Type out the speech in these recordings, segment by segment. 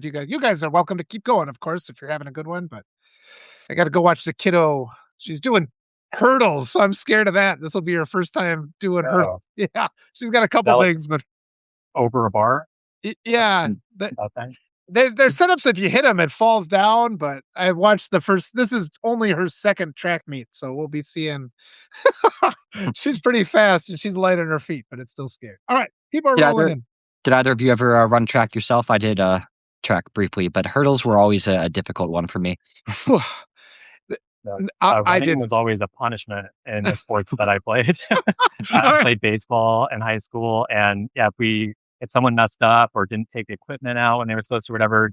if you guys are welcome to keep going, of course, if you're having a good one, but I got to go watch the kiddo. She's doing hurdles, so I'm scared of that. This will be her first time doing Oh, hurdles. Yeah, she's got a couple that like things, but over a bar? yeah, Mm, that that thing? they're set up so if you hit them, it falls down. But I watched the first. This is only her second track meet, so we'll be seeing. She's pretty fast and she's light on her feet, but it's still scary. All right, people are Did rolling either in. did either of you ever run track yourself? I did track briefly, but hurdles were always a difficult one for me. No, I running didn't. was always a punishment in the sports that I played. All I right. played baseball in high school, and yeah, if someone messed up or didn't take the equipment out when they were supposed to, whatever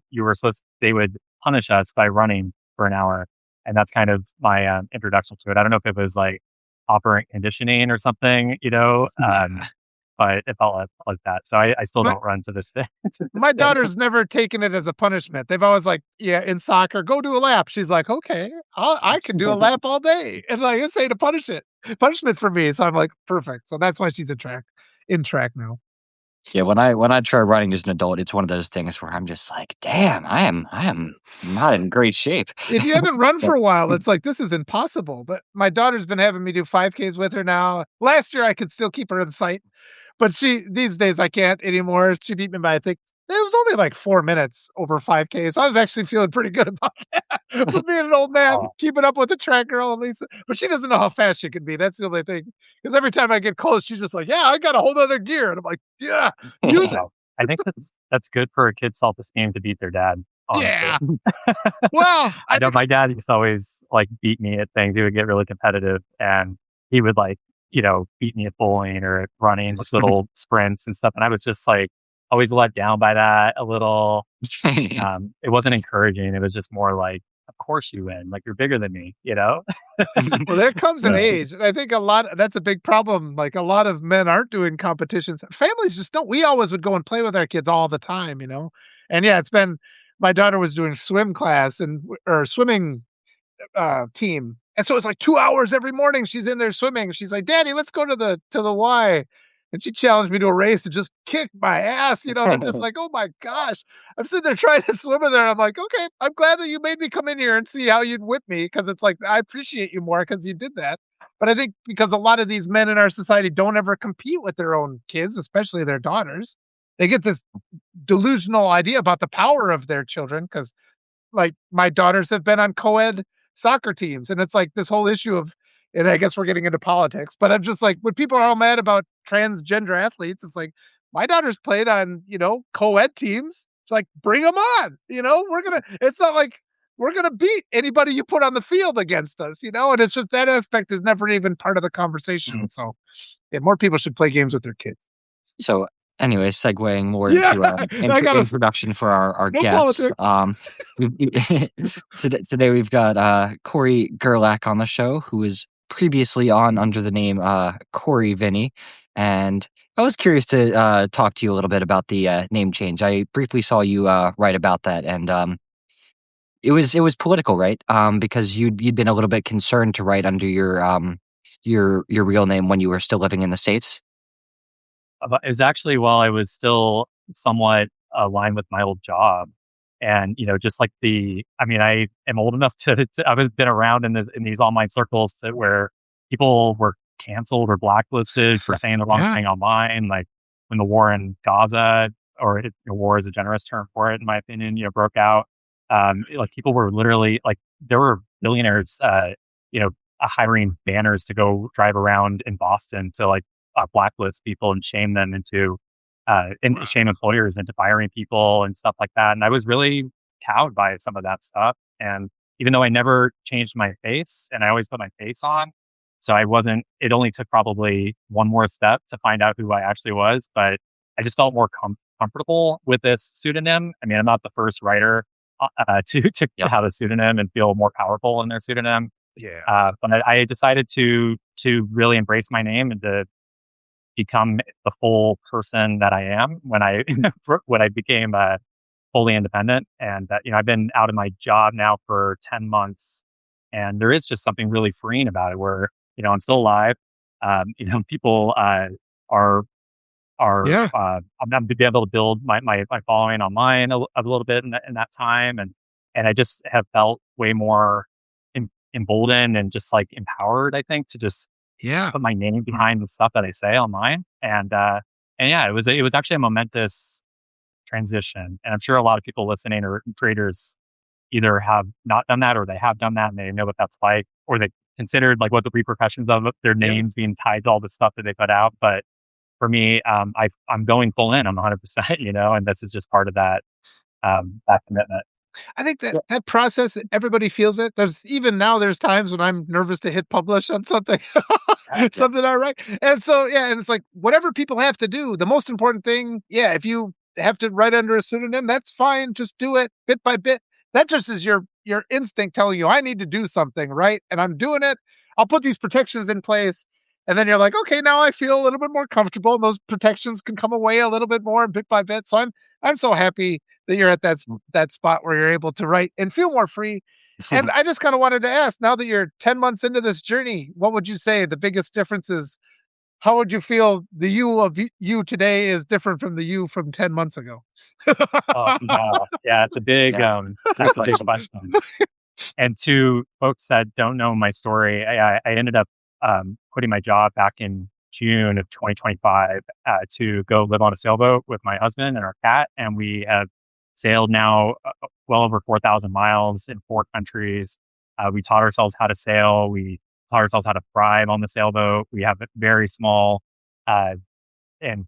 they would punish us by running for an hour, and that's kind of my introduction to it. I don't know if it was like operant conditioning or something, but it felt like that. So I still My don't run to this day. To this my day. daughter's never taken it as a punishment. They've always like, yeah, in soccer, go do a lap. She's like, okay, I can do a lap all day, and like this ain't a punishment for me. So I'm like, perfect. So that's why she's in track now. Yeah, when I try running as an adult, it's one of those things where I'm just like, damn, I am not in great shape. If you haven't run But for a while, it's like this is impossible. But my daughter's been having me do 5Ks with her now. Last year I could still keep her in sight, but these days I can't anymore. She beat me by I think it was only like 4 minutes over 5K. So I was actually feeling pretty good about that for being an old man, Oh, keeping up with the track girl at least. But she doesn't know how fast she can be. That's the only thing. Because every time I get close, she's just like, "Yeah, I got a whole other gear," and I'm like, "Yeah, use it." wow. I think that's good for a kid's self-esteem to beat their dad, honestly. Yeah. Well, I I know think my dad used to always like beat me at things. He would get really competitive and he would like, beat me at bowling or at running, just little sprints and stuff. And I was just like always let down by that a little. It wasn't encouraging. It was just more like, of course you win. Like you're bigger than me? well, there comes an So, age, and I think that's a big problem. Like a lot of men aren't doing competitions. Families just don't. We always would go and play with our kids all the time. And yeah, it's been my daughter was doing swim class or swimming team. And so it's like 2 hours every morning she's in there swimming. She's like, "Daddy, let's go to the Y." And she challenged me to a race and just kicked my ass. And I'm just like, "Oh my gosh." I'm sitting there trying to swim with her. And I'm like, "Okay, I'm glad that you made me come in here and see how you'd whip me because it's like I appreciate you more because you did that." But I think because a lot of these men in our society don't ever compete with their own kids, especially their daughters, they get this delusional idea about the power of their children because like my daughters have been on co-ed soccer teams and it's like this whole issue of and I guess we're getting into politics, but I'm just like when people are all mad about transgender athletes, it's like my daughters played on, co-ed teams. It's like bring them on. It's not like we're gonna beat anybody you put on the field against us, and it's just that aspect is never even part of the conversation. So yeah, more people should play games with their kids. So, anyway, segueing more Yeah, into I got us introduction for our no guests. politics. Today we've got Cory Gerlach on the show, who was previously on under the name Cory Vinny, and I was curious to talk to you a little bit about the name change. I briefly saw you write about that, and it was political, right? Because you'd been a little bit concerned to write under your real name when you were still living in the States. but it was actually while I was still somewhat aligned with my old job. And, just like I am old enough I've been around in these online circles where people were canceled or blacklisted for saying the wrong Yeah. thing online. Like when the war in Gaza, or war is a generous term for it, in my opinion, broke out. Like people were literally like, there were billionaires, hiring banners to go drive around in Boston to like blacklist people and shame them and shame employers into firing people and stuff like that. And I was really cowed by some of that stuff. And even though I never changed my face and I always put my face on, so it only took probably one more step to find out who I actually was, but I just felt more comfortable with this pseudonym. I mean, I'm not the first writer to Yep. have a pseudonym and feel more powerful in their pseudonym. Yeah. But I decided to really embrace my name and to become the full person that I am when I when I became fully independent. And that I've been out of my job now for 10 months, and there is just something really freeing about it. Where I'm still alive. People are are Yeah. I'm to be able to build my following online a little bit in that time, and I just have felt way more emboldened and just like empowered. I think to just Yeah. put my name behind the stuff that I say online, and yeah, it was actually a momentous transition, and I'm sure a lot of people listening or creators either have not done that or they have done that and they know what that's like, or they considered like what the repercussions of their Yeah. names being tied to all the stuff that they put out. But for me, I'm going full in. I'm 100%, and this is just part of that commitment. I think that Yeah, that process, everybody feels it. There's times when I'm nervous to hit publish on something, yeah, something I write. And so, yeah, and it's like whatever people have to do, the most important thing, yeah, if you have to write under a pseudonym, that's fine. Just do it bit by bit. That just is your instinct telling you I need to do something, right? And I'm doing it. I'll put these protections in place. And then you're like, okay, now I feel a little bit more comfortable. And those protections can come away a little bit more bit by bit. So I'm so happy that you're at that spot where you're able to write and feel more free. And I just kind of wanted to ask, now that you're 10 months into this journey, what would you say the biggest difference is? How would you feel the you of you today is different from the you from 10 months ago? oh, yeah, it's a big, Yeah, great that's a big question. question. And to folks that don't know my story, I ended up quitting my job back in June of 2025 to go live on a sailboat with my husband and our cat. And we have sailed now well over 4,000 miles in 4 countries. We taught ourselves how to sail. We taught ourselves how to thrive on the sailboat. We have a very small uh, and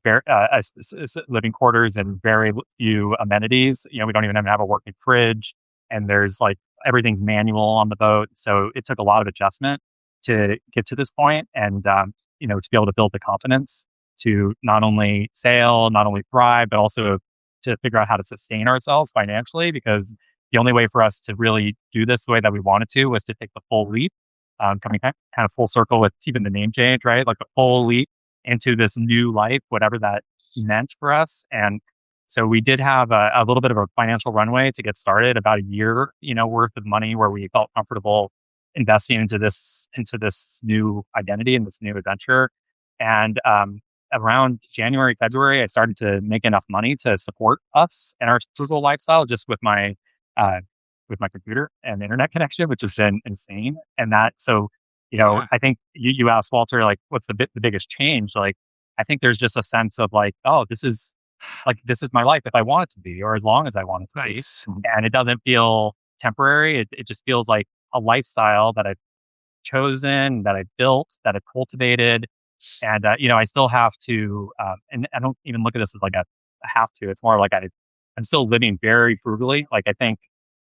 living quarters and very few amenities. We don't even have a working fridge, and there's like everything's manual on the boat. So it took a lot of adjustment to get to this point, and to be able to build the confidence to not only sail, not only thrive, but also to figure out how to sustain ourselves financially. Because the only way for us to really do this the way that we wanted to was to take the full leap, coming kind of full circle with even the name change, right? Like a full leap into this new life, whatever that meant for us. And so we did have a little bit of a financial runway to get started, about a year, worth of money where we felt comfortable investing into this new identity and this new adventure. And around January, February, I started to make enough money to support us and our frugal lifestyle just uh, with my computer and internet connection, which has been insane. And that so Yeah. I think you asked Walter, like, what's the biggest change? Like, I think there's just a sense of like, oh, this is my life if I want it to be, or as long as I want it to be. Nice. And it doesn't feel temporary. It just feels like a lifestyle that I've chosen, that I've built, that I've cultivated. And, I still have to, and I don't even look at this as like a have to. It's more like I'm still living very frugally. Like, I think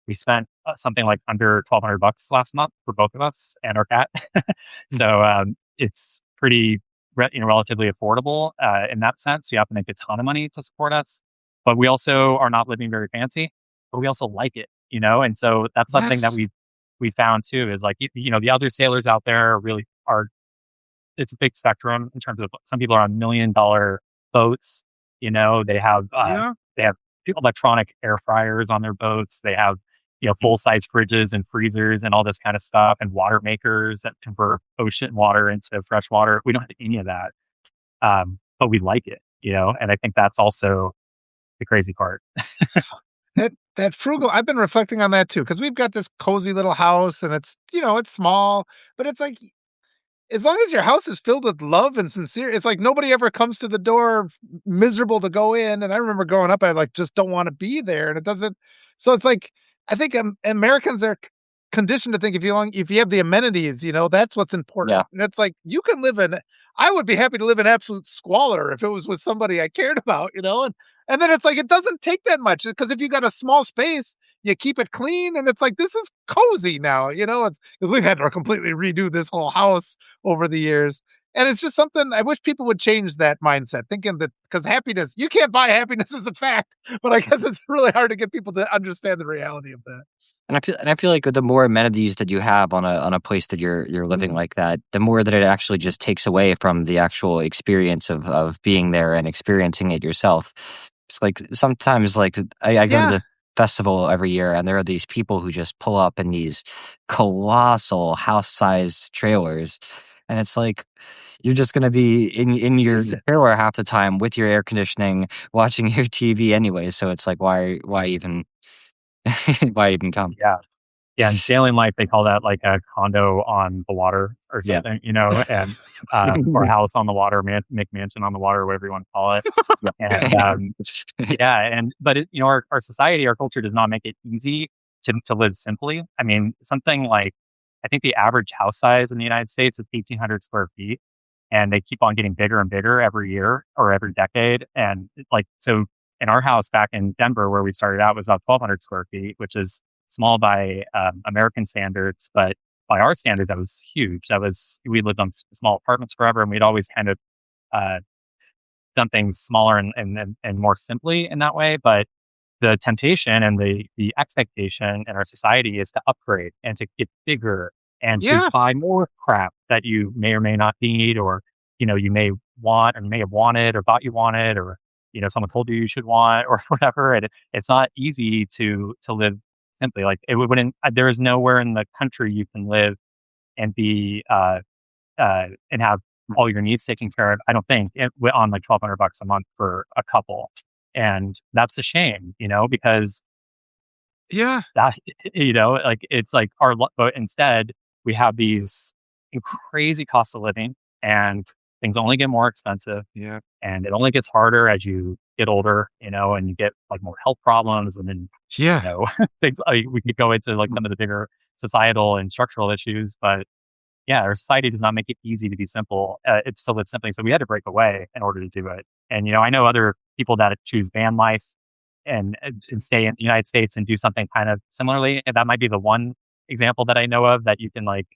we spent something like under $1,200 last month for both of us and our cat. So it's pretty, relatively affordable in that sense. You have to make a ton of money to support us, but we also are not living very fancy, but we also like it, and so that's something that Yes. we found too is like, the other sailors out there really are, it's a big spectrum in terms of some people are on $1 million boats. Yeah. They have electronic air fryers on their boats. They have full size fridges and freezers and all this kind of stuff, and water makers that convert ocean water into fresh water. We don't have any of that, but we like it. And I think that's also the crazy part. That frugal, I've been reflecting on that too, because we've got this cozy little house and it's small, but it's like as long as your house is filled with love and sincere, it's like nobody ever comes to the door miserable to go in. And I remember growing up, I like just don't want to be there, and it doesn't. So it's like I think Americans are conditioned to think if you have the amenities, that's what's Yeah. important. And it's like you can live in. I would be happy to live in absolute squalor if it was with somebody I cared about, and then it's like it doesn't take that much because if you got a small space, you keep it clean, and it's like this is cozy now, It's because we've had to completely redo this whole house over the years. And it's just something I wish people would change that mindset, thinking that because happiness, you can't buy happiness as a fact, but I guess it's really hard to get people to understand the reality of that. And I feel like the more amenities that you have on a place that you're living like that, the more that it actually just takes away from the actual experience of being there and experiencing it yourself. It's like sometimes like I go to Yeah. the festival every year and there are these people who just pull up in these colossal house sized trailers. And it's like You're just gonna be in your Is it? trailer half the time with your air conditioning, watching your TV anyway, so it's like, why even why even come? Yeah. Yeah, in sailing life, they call that like a condo on the water or Yeah. something, and, or a house on the water, McMansion on the water, whatever you wanna call it. And, yeah, but our society, our culture does not make it easy to live simply. I mean, something like I think the average house size in the United States is 1,800 square feet, and they keep on getting bigger and bigger every year or every decade. And so in our house back in Denver, where we started out, was about 1,200 square feet, which is small by American standards, but by our standards, that was huge. We lived on small apartments forever, and we'd always kind of uh, done things smaller and more simply in that way. But the temptation and the expectation in our society is to upgrade and to get bigger and to Yeah, buy more crap that you may or may not need, or you may want or may have wanted or thought you wanted, or someone told you you should want or whatever. And it's not easy to live simply. Like it wouldn't. There is nowhere in the country you can live and be and have all your needs taken care of. I don't think on like $1,200 a month for a couple, and that's a shame, because yeah, that like it's like but instead we have these crazy costs of living, and things only get more expensive, yeah, and it only gets harder as you get older, and you get like more health problems, and then yeah, things we could go into like some of the bigger societal and structural issues, but yeah, our society does not make it easy to be simple. It's to live simply. So we had to break away in order to do it. And I know other people that choose van life and stay in the United States and do something kind of similarly. And that might be the one example that I know of that you can like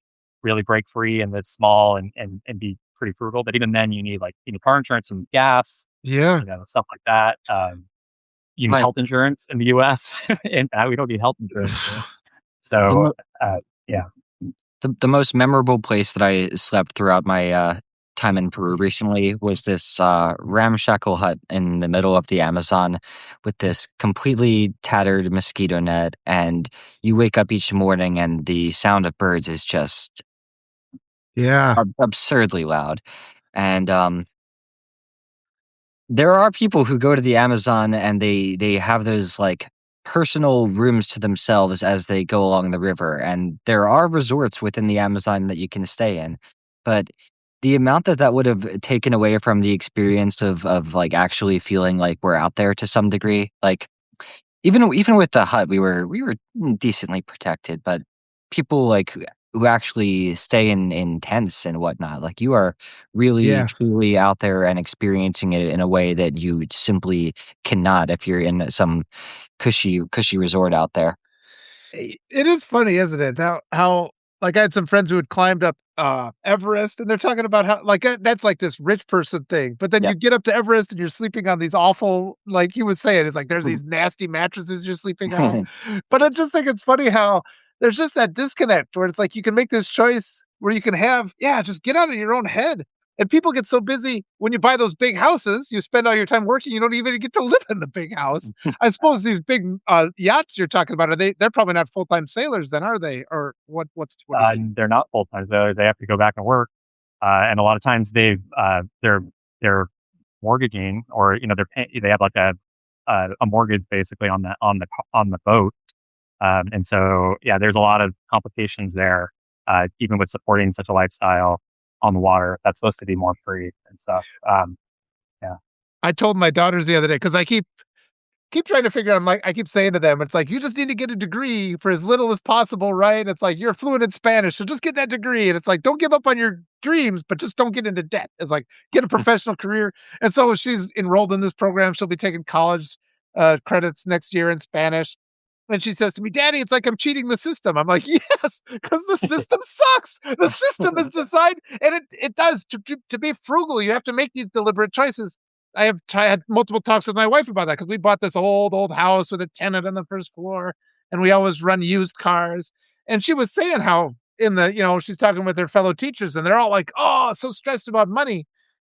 really break free and live small and be pretty frugal. But even then, you need like car insurance and gas, yeah. stuff like that. You need My health insurance in the U.S. and we don't need health insurance here. So the uh, yeah, the most memorable place that I slept throughout my time in Peru recently was this ramshackle hut in the middle of the Amazon with this completely tattered mosquito net. And you wake up each morning and the sound of birds is just Yeah, absurdly loud. And there are people who go to the Amazon and they have those, like, personal rooms to themselves as they go along the river, and there are resorts within the Amazon that you can stay in, but the amount that that would have taken away from the experience of, like, actually feeling like we're out there to some degree, like, even with the hut, we were decently protected, but people, like, who actually stay in tents and whatnot, like, you are really, yeah. truly out there and experiencing it in a way that you simply cannot if you're in some cushy resort out there. It is funny, isn't it? How like, I had some friends who had climbed up, Everest, and they're talking about how like, that's like this rich person thing, but then Yep. you get up to Everest and you're sleeping on these awful like he was saying, it's like there's these nasty mattresses you're sleeping on. But I just think it's funny how there's just that disconnect where it's like you can make this choice where you can have yeah, just get out of your own head. And people get so busy when you buy those big houses, you spend all your time working, you don't even get to live in the big house. I suppose these big, yachts you're talking about, they're probably not full-time sailors then, are they? Or what is they're not full time though; they have to go back and work, and a lot of times they're mortgaging, or they have like a mortgage basically on the boat. And so, yeah, there's a lot of complications there, even with supporting such a lifestyle on the water that's supposed to be more free and stuff. Yeah. I told my daughters the other day because I keep trying to figure out, I'm like I keep saying to them, it's like, "You just need to get a degree for as little as possible, right?" It's like, "You're fluent in Spanish, so just get that degree." And it's like, "Don't give up on your dreams, but just don't get into debt." It's like, "Get a professional career." And so she's enrolled in this program. She'll be taking college, credits next year in Spanish. And she says to me, "Daddy, it's like I'm cheating the system." I'm like, "Yes, because the system sucks. The system is designed, and it does to be frugal. You have to make these deliberate choices." I had multiple talks with my wife about that because we bought this old house with a tenant on the first floor, and we always run used cars. And she was saying how in the she's talking with her fellow teachers, and they're all like, "Oh, so stressed about money."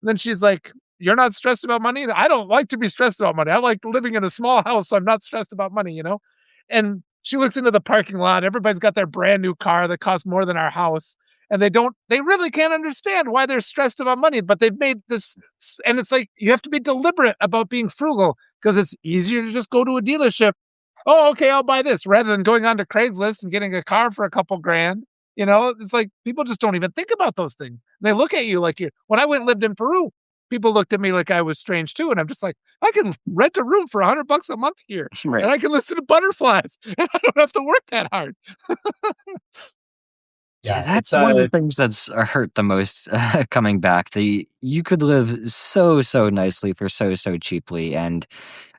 And then she's like, "You're not stressed about money?" "I don't like to be stressed about money. I like living in a small house, so I'm not stressed about money." And she looks into the parking lot. Everybody's got their brand new car that costs more than our house. and they really can't understand why they're stressed about money, but they've made this, and it's like, you have to be deliberate about being frugal because it's easier to just go to a dealership. Oh, okay, I'll buy this rather than going on to Craigslist and getting a car for a couple grand. It's like people just don't even think about those things. They look at you like when I went and lived in Peru, people looked at me like I was strange too. And I'm just like, I can rent a room for $100 a month here Right. and I can listen to butterflies and I don't have to work that hard. Yeah, Yeah, it's that's one of the things that's hurt the most coming back. You could live so nicely for so cheaply, and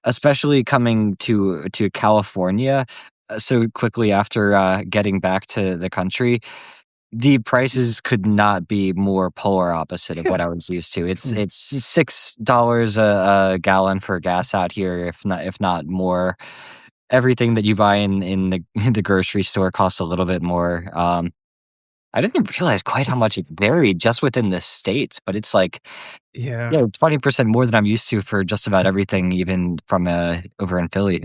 especially coming to California so quickly after getting back to the country, the prices could not be more polar opposite of Yeah. what I was used to. It's $6 a gallon for gas out here, if not more. Everything that you buy in the in the grocery store costs a little bit more. I didn't realize quite how much it varied just within the states, but it's like, Yeah. yeah, 20% more than I'm used to for just about everything, even from over in Philly.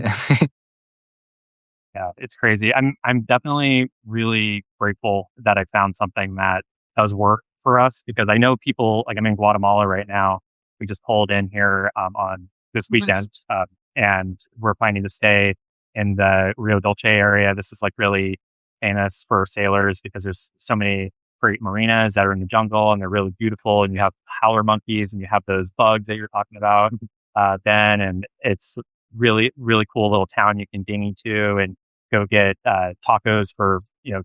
Yeah, it's crazy. I'm definitely really grateful that I found something that does work for us because I know people like I'm in Guatemala right now. We just pulled in here on this Nice. weekend, and we're planning to stay in the Rio Dulce area. This is like really famous for sailors because there's so many great marinas that are in the jungle and they're really beautiful. And you have howler monkeys and you have those bugs that you're talking about, Ben. And it's really cool little town you can ding to and go get tacos for a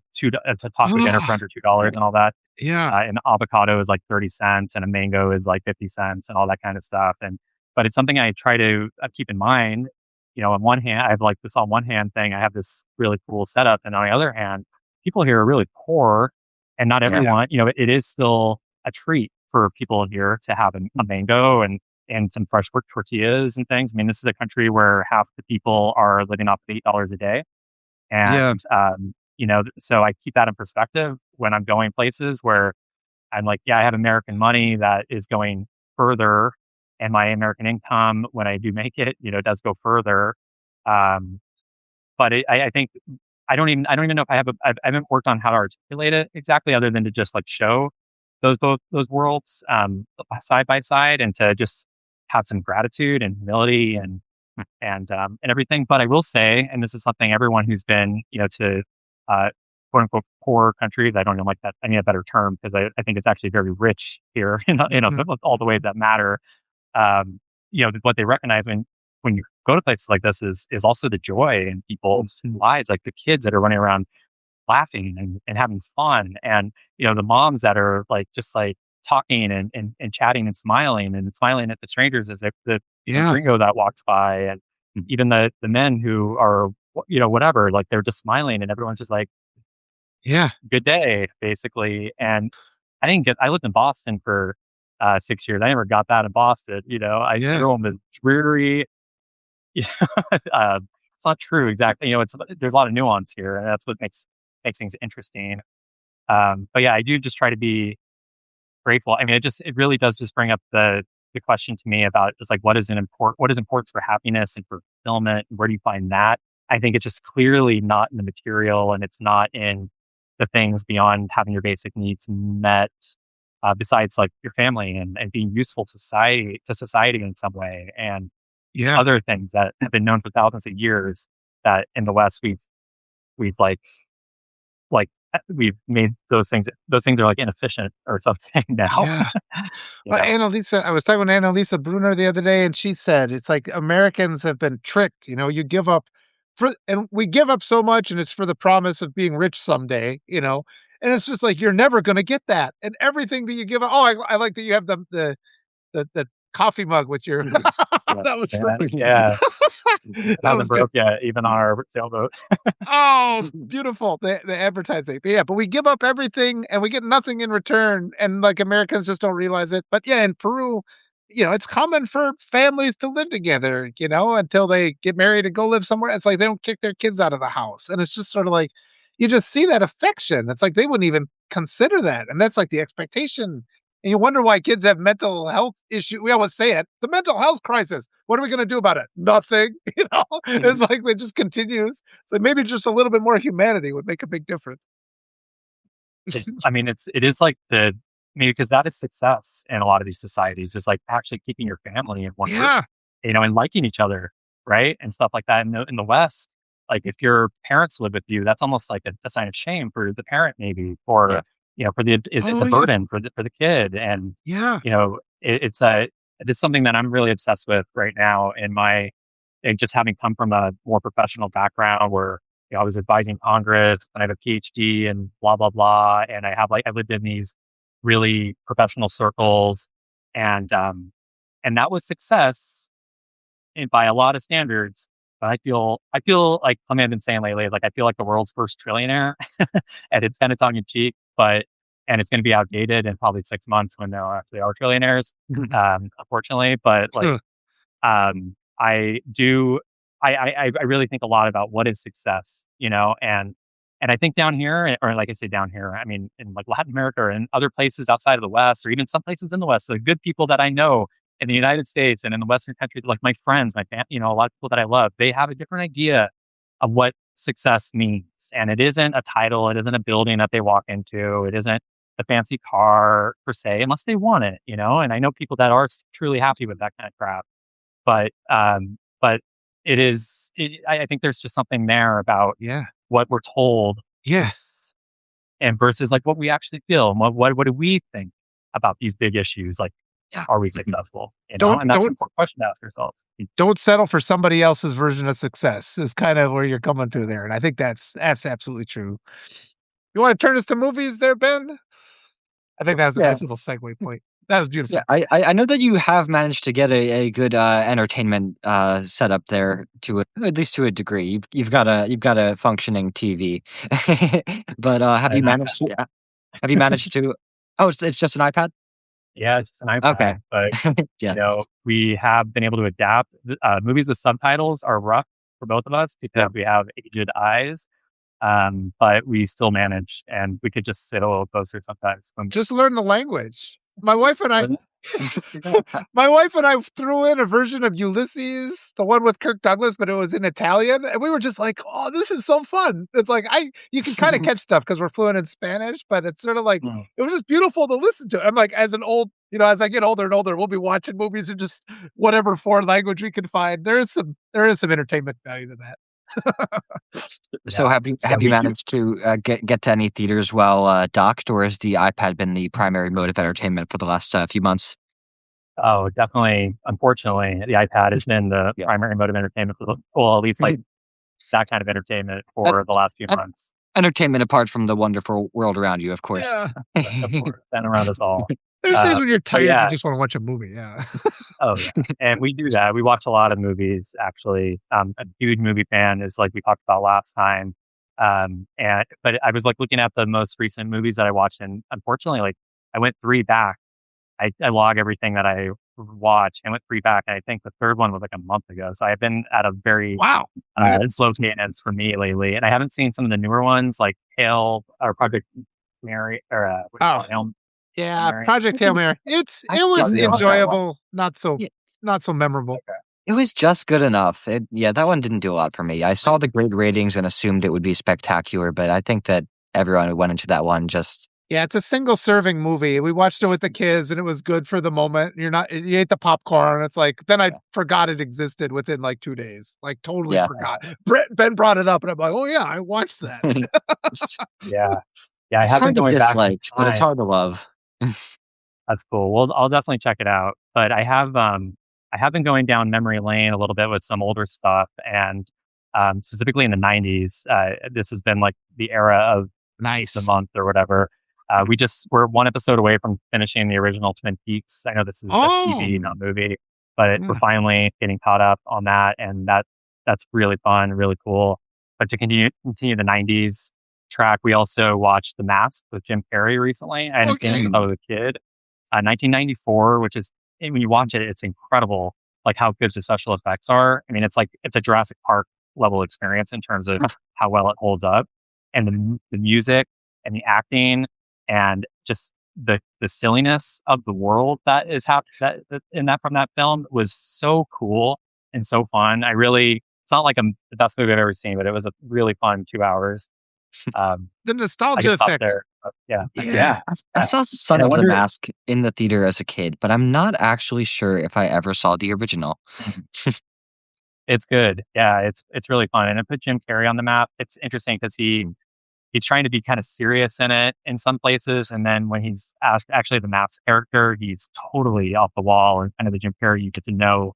taco dinner for Ah, under $2 and all that. yeah. An avocado is like 30 cents, and a mango is like 50 cents, and all that kind of stuff. And but it's something I try to keep in mind. On one hand, I have like this on one hand thing. I have this really cool setup, and on the other hand, people here are really poor, and not Yeah. everyone. It is still a treat for people here to have a mango and some fresh tortillas and things. I mean, this is a country where half the people are living off of $8 a day. Yeah. And, so I keep that in perspective when I'm going places where I'm like, yeah, I have American money that is going further, and my American income, when I do make it, does go further. Um, but I think I don't even know if I haven't worked on how to articulate it exactly, other than to just like show both those worlds side by side, and to just have some gratitude and humility and everything. But I will say, and this is something everyone who's been, to quote unquote poor countries, I don't know like that. I need a better term because I think it's actually very rich here Mhm. all the ways that matter. What they recognize when you go to places like this is also the joy in people's lives, like the kids that are running around laughing and having fun, and the moms that are like just like talking and chatting and smiling at the strangers as if the Yeah. gringo that walks by, and even the men who are whatever, like they're just smiling and everyone's just like Yeah. good day basically. And I lived in Boston for 6 years. I never got that in Boston. Yeah. Everyone was dreary. Yeah, it's not true exactly. There's a lot of nuance here, and that's what makes things interesting. But yeah, I do just try to be grateful. I mean, it really does just bring up the question to me about just like what is important for happiness and for fulfillment, and where do you find that? I think it's just clearly not in the material, and it's not in the things beyond having your basic needs met. Besides like your family and being useful to society in some way, and these Yeah. other things that have been known for thousands of years that in the West we've we've made those things are like inefficient or something now. Yeah. you Well, know? I was talking with Annalisa Brunner the other day, and she said it's like Americans have been tricked. You give up and we give up so much, and it's for the promise of being rich someday. And it's just like you're never going to get that, and everything that you give up. Oh, I like that you have the coffee mug with your. Yeah. That was so Yeah. good. Yeah. It That hasn't was good. broke yet, even on our sailboat. Oh, beautiful, the advertising. But, yeah, but we give up everything and we get nothing in return, and, like, Americans just don't realize it. But, yeah, in Peru, it's common for families to live together, until they get married and go live somewhere. It's like they don't kick their kids out of the house, and it's just sort of like you just see that affection. It's like they wouldn't even consider that, and that's, like, the expectation, and you wonder why kids have mental health issue. We always say it, "The mental health crisis. What are we gonna do about it? Nothing." It's like it just continues. So maybe just a little bit more humanity would make a big difference. It is like maybe because that is success in a lot of these societies is like actually keeping your family in one room, Yeah. and liking each other, right? And stuff like that. In the West, like if your parents live with you, that's almost like a sign of shame for the parent, maybe, Yeah. for, for the Oh, yeah. burden for the kid. And, Yeah. it's something that I'm really obsessed with right now in my, just having come from a more professional background where, I was advising Congress and I have a PhD and blah, blah, blah. And I lived in these really professional circles, and that was success by a lot of standards. But I feel like something I've been saying lately is like, I feel like the world's first trillionaire, and it's kind of tongue in cheek, and it's going to be outdated in probably 6 months when there actually are trillionaires, unfortunately. But like, Huh. I do. I really think a lot about what is success, and I think down here, or like I say down here, I mean in like Latin America and other places outside of the West, or even some places in the West, the good people that I know in the United States and in the Western countries, like my friends, my family, a lot of people that I love, they have a different idea of what success means, and it isn't a title, it isn't a building that they walk into, it isn't a fancy car per se, unless they want it. And I know people that are truly happy with that kind of crap. But it is. I think there's just something there about Yeah. what we're told Yeah. is, and versus like what we actually feel. And what do we think about these big issues? Like, Yeah. are we successful? Don't And that's an don't important question to ask ourselves. don't settle for somebody else's version of success is kind of where you're coming to there, and I think that's absolutely true. You wanna turn us to movies there, Ben? I think that was a Yeah. nice little segue point. That was Yeah, beautiful. I know that you have managed to get a good entertainment setup there at least to a degree. You've got a functioning TV, but And have you managed to? Oh, it's just an iPad. yeah, it's just an Okay, iPad, but yeah, we have been able to adapt. Movies with subtitles are rough for both of us yeah. because we have aged eyes. But we still manage, and we could just sit a little closer sometimes when Just learn the language. My wife and I when just do that. my wife and I threw in a version of Ulysses, the one with Kirk Douglas, but it was in Italian, and we were just like, "Oh, this is so fun." It's like you can kinda catch stuff because 'cause we're fluent in Spanish, but it's sorta like Mm, it was just beautiful to listen to. I'm like, as I get older and older, we'll be watching movies in just whatever foreign language we can find. There is some entertainment value to that. So yeah. Yeah, have you we do. managed to get to any theaters while docked, or has the iPad been the primary mode of entertainment for the last few months? Oh, definitely. Unfortunately, the iPad has been the Yeah. primary mode of entertainment at least, like, that kind of entertainment En- for the last few en- months. Entertainment apart from the wonderful world around you, of course. Yeah. Of course, been around us all. There's days when you're But tired, you yeah. just wanna watch a movie, yeah. Oh, yeah, and we do that. We watch a lot of movies, actually. A huge movie fan, is like we talked about last time. But I was, like, looking at the most recent movies that I watched, and unfortunately, like, I went 3 back. I log everything that I watch. I went 3 back, and I think the 3rd one was, like, a month ago, so I've been at a very, Wow. Yeah. slow cadence for me lately, and I haven't seen some of the newer ones, like Hail or Project Mary, or, what do you Oh. call it? Hail Yeah, Mary? I Project Hail think Mary. It I've was done watch that one. enjoyable, not so memorable. Okay. It was just good enough. Yeah, that one didn't do a lot for me. I saw the great ratings and assumed it would be spectacular, but I think that everyone who went into that one just Yeah, it's a single serving movie. We watched it with the kids and it was good for the moment. You ate the popcorn. It's like then I yeah. forgot it existed within like 2 days. Like totally Yeah. forgot. Ben brought it up and I'm like, "Oh yeah, I watched that." It's Yeah. Yeah, I it's have been hard to going back in dislike, but it's time. hard to love. That's cool. Well, I'll definitely check it out. But I have been going down memory lane a little bit with some older stuff, and specifically in the '90s. This has been like the era of the Nice. month or whatever. We're one episode away from finishing the original Twin Peaks. I know this is just Oh. TV, not movie, but we're Yeah. finally getting caught up on that, and that's really fun, really cool. But to continue the '90s track, we also watched The Mask with Jim Carrey recently. I hadn't seen it since Okay. I was a kid. 1994, which is, and when you watch it, it's incredible, like how good the special effects are. I mean, it's a Jurassic Park level experience in terms of how well it holds up, and the music and the acting and just the silliness of the world that is that in that from that film was so cool and so fun. It's not like the best movie I've ever seen, but it was a really fun 2 hours. Um, The I nostalgia could stop effect. there. Yeah. Yeah. I saw Son And I of the wonder Mask in the theater as a kid, but I'm not actually sure if I ever saw the original. it's good. Yeah, it's really fun, and it put Jim Carrey on the map. It's interesting because he's trying to be kind of serious in it in some places, and then when he's actually the Mask character, he's totally off the wall and kind of the Jim Carrey you get to know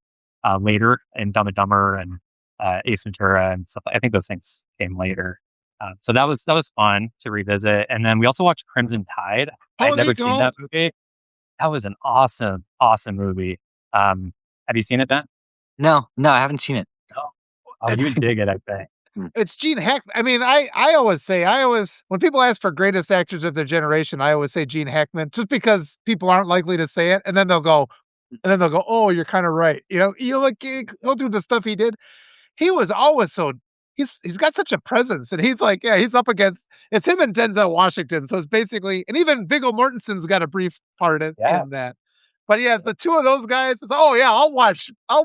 later in Dumb and Dumber and Ace Ventura and stuff. I think those things came later. So that was fun to revisit, and then we also watched Crimson Tide. I Oh, had there you never seen go. that movie. That was an awesome, awesome movie. Have you seen it, Ben? No, I haven't seen it. Oh, oh, you It's would dig it, I think. it's Gene Hackman. I mean, I always when people ask for greatest actors of their generation, I always say Gene Hackman, just because people aren't likely to say it, and then they'll go, "Oh, you're kind of right." Go through the stuff he did. He was always so he's got such a presence, and he's like, yeah, he's up against it's him and Denzel Washington. So it's basically, and even Viggo Mortensen's got a brief part Yeah. in that. But yeah, the two of those guys, it's oh yeah, I'll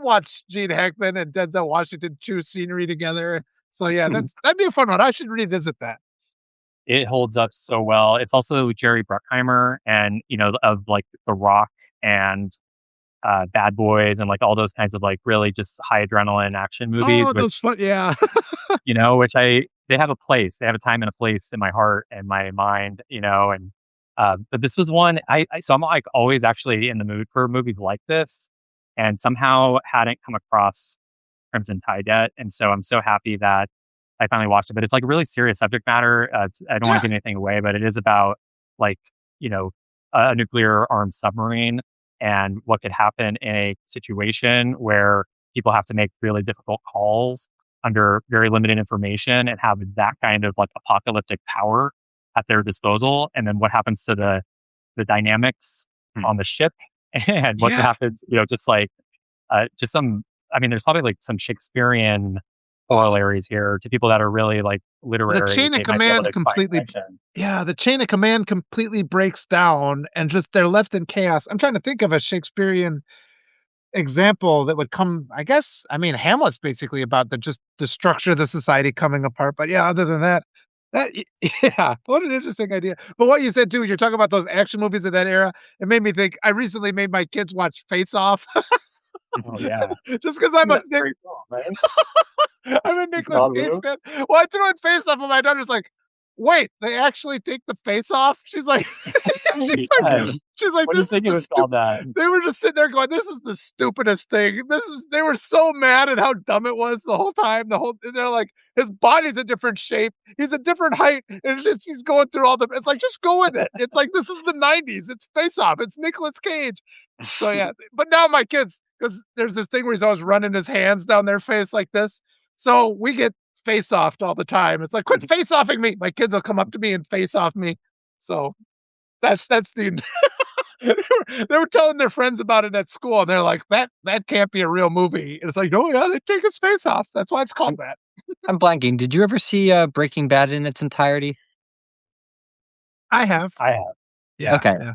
watch Gene Hackman and Denzel Washington chew scenery together. So yeah, that'd be a fun one. I should revisit that. It holds up so well. It's also Jerry Bruckheimer and, of like The Rock and Bad Boys and like all those kinds of like really just high adrenaline action movies, Oh, those fun, yeah. which they have a place. They have a time and a place in my heart and my mind, and but this was one so I'm like always actually in the mood for movies like this and somehow hadn't come across Crimson Tide yet. And so I'm so happy that I finally watched it. But it's like a really serious subject matter. I don't want Yeah, to give anything away, but it is about like, you know, a nuclear armed submarine and what could happen in a situation where people have to make really difficult calls under very limited information and have that kind of like apocalyptic power at their disposal. And then what happens to the dynamics on the ship and what yeah. happens, just some, I mean, there's probably like some Shakespearean corollaries here to people that are really like The literary. chain of They might be able command to find completely connection. Yeah, the chain of command completely breaks down and just they're left in chaos. I'm trying to think of a Shakespearean example that would come, I guess, I mean, Hamlet's basically about the structure of the society coming apart. But yeah, other than that yeah, what an interesting idea. But what you said too, you're talking about those action movies of that era. It made me think. I recently made my kids watch Face Off, Oh yeah, just because I think that's a great film, right? I'm a Nicolas John Cage Woo. fan. Well, I threw in Face Off, and my daughter's like, "Wait, they actually take the face off?" She's like, she's Yeah. she's like, What do you "This is think it the was called? stupid." They were just sitting there going, "This is the stupidest thing." They were so mad at how dumb it was the whole time. And they're like, his body's a different shape, he's a different height, and it's just he's going through all the. It's like just go with it. It's like this is the '90s. It's Face Off. It's Nicolas Cage. So yeah, but now my kids, because there's this thing where he's always running his hands down their face like this. So we get face offed all the time. It's like, quit face offing me. My kids will come up to me and face off me. So that's the they were telling their friends about it at school, and they're like, that can't be a real movie. And it's like, oh yeah, they take his face off. That's why it's called that. I'm blanking. Did you ever see Breaking Bad in its entirety? I have. I have. Yeah. Okay. Yeah.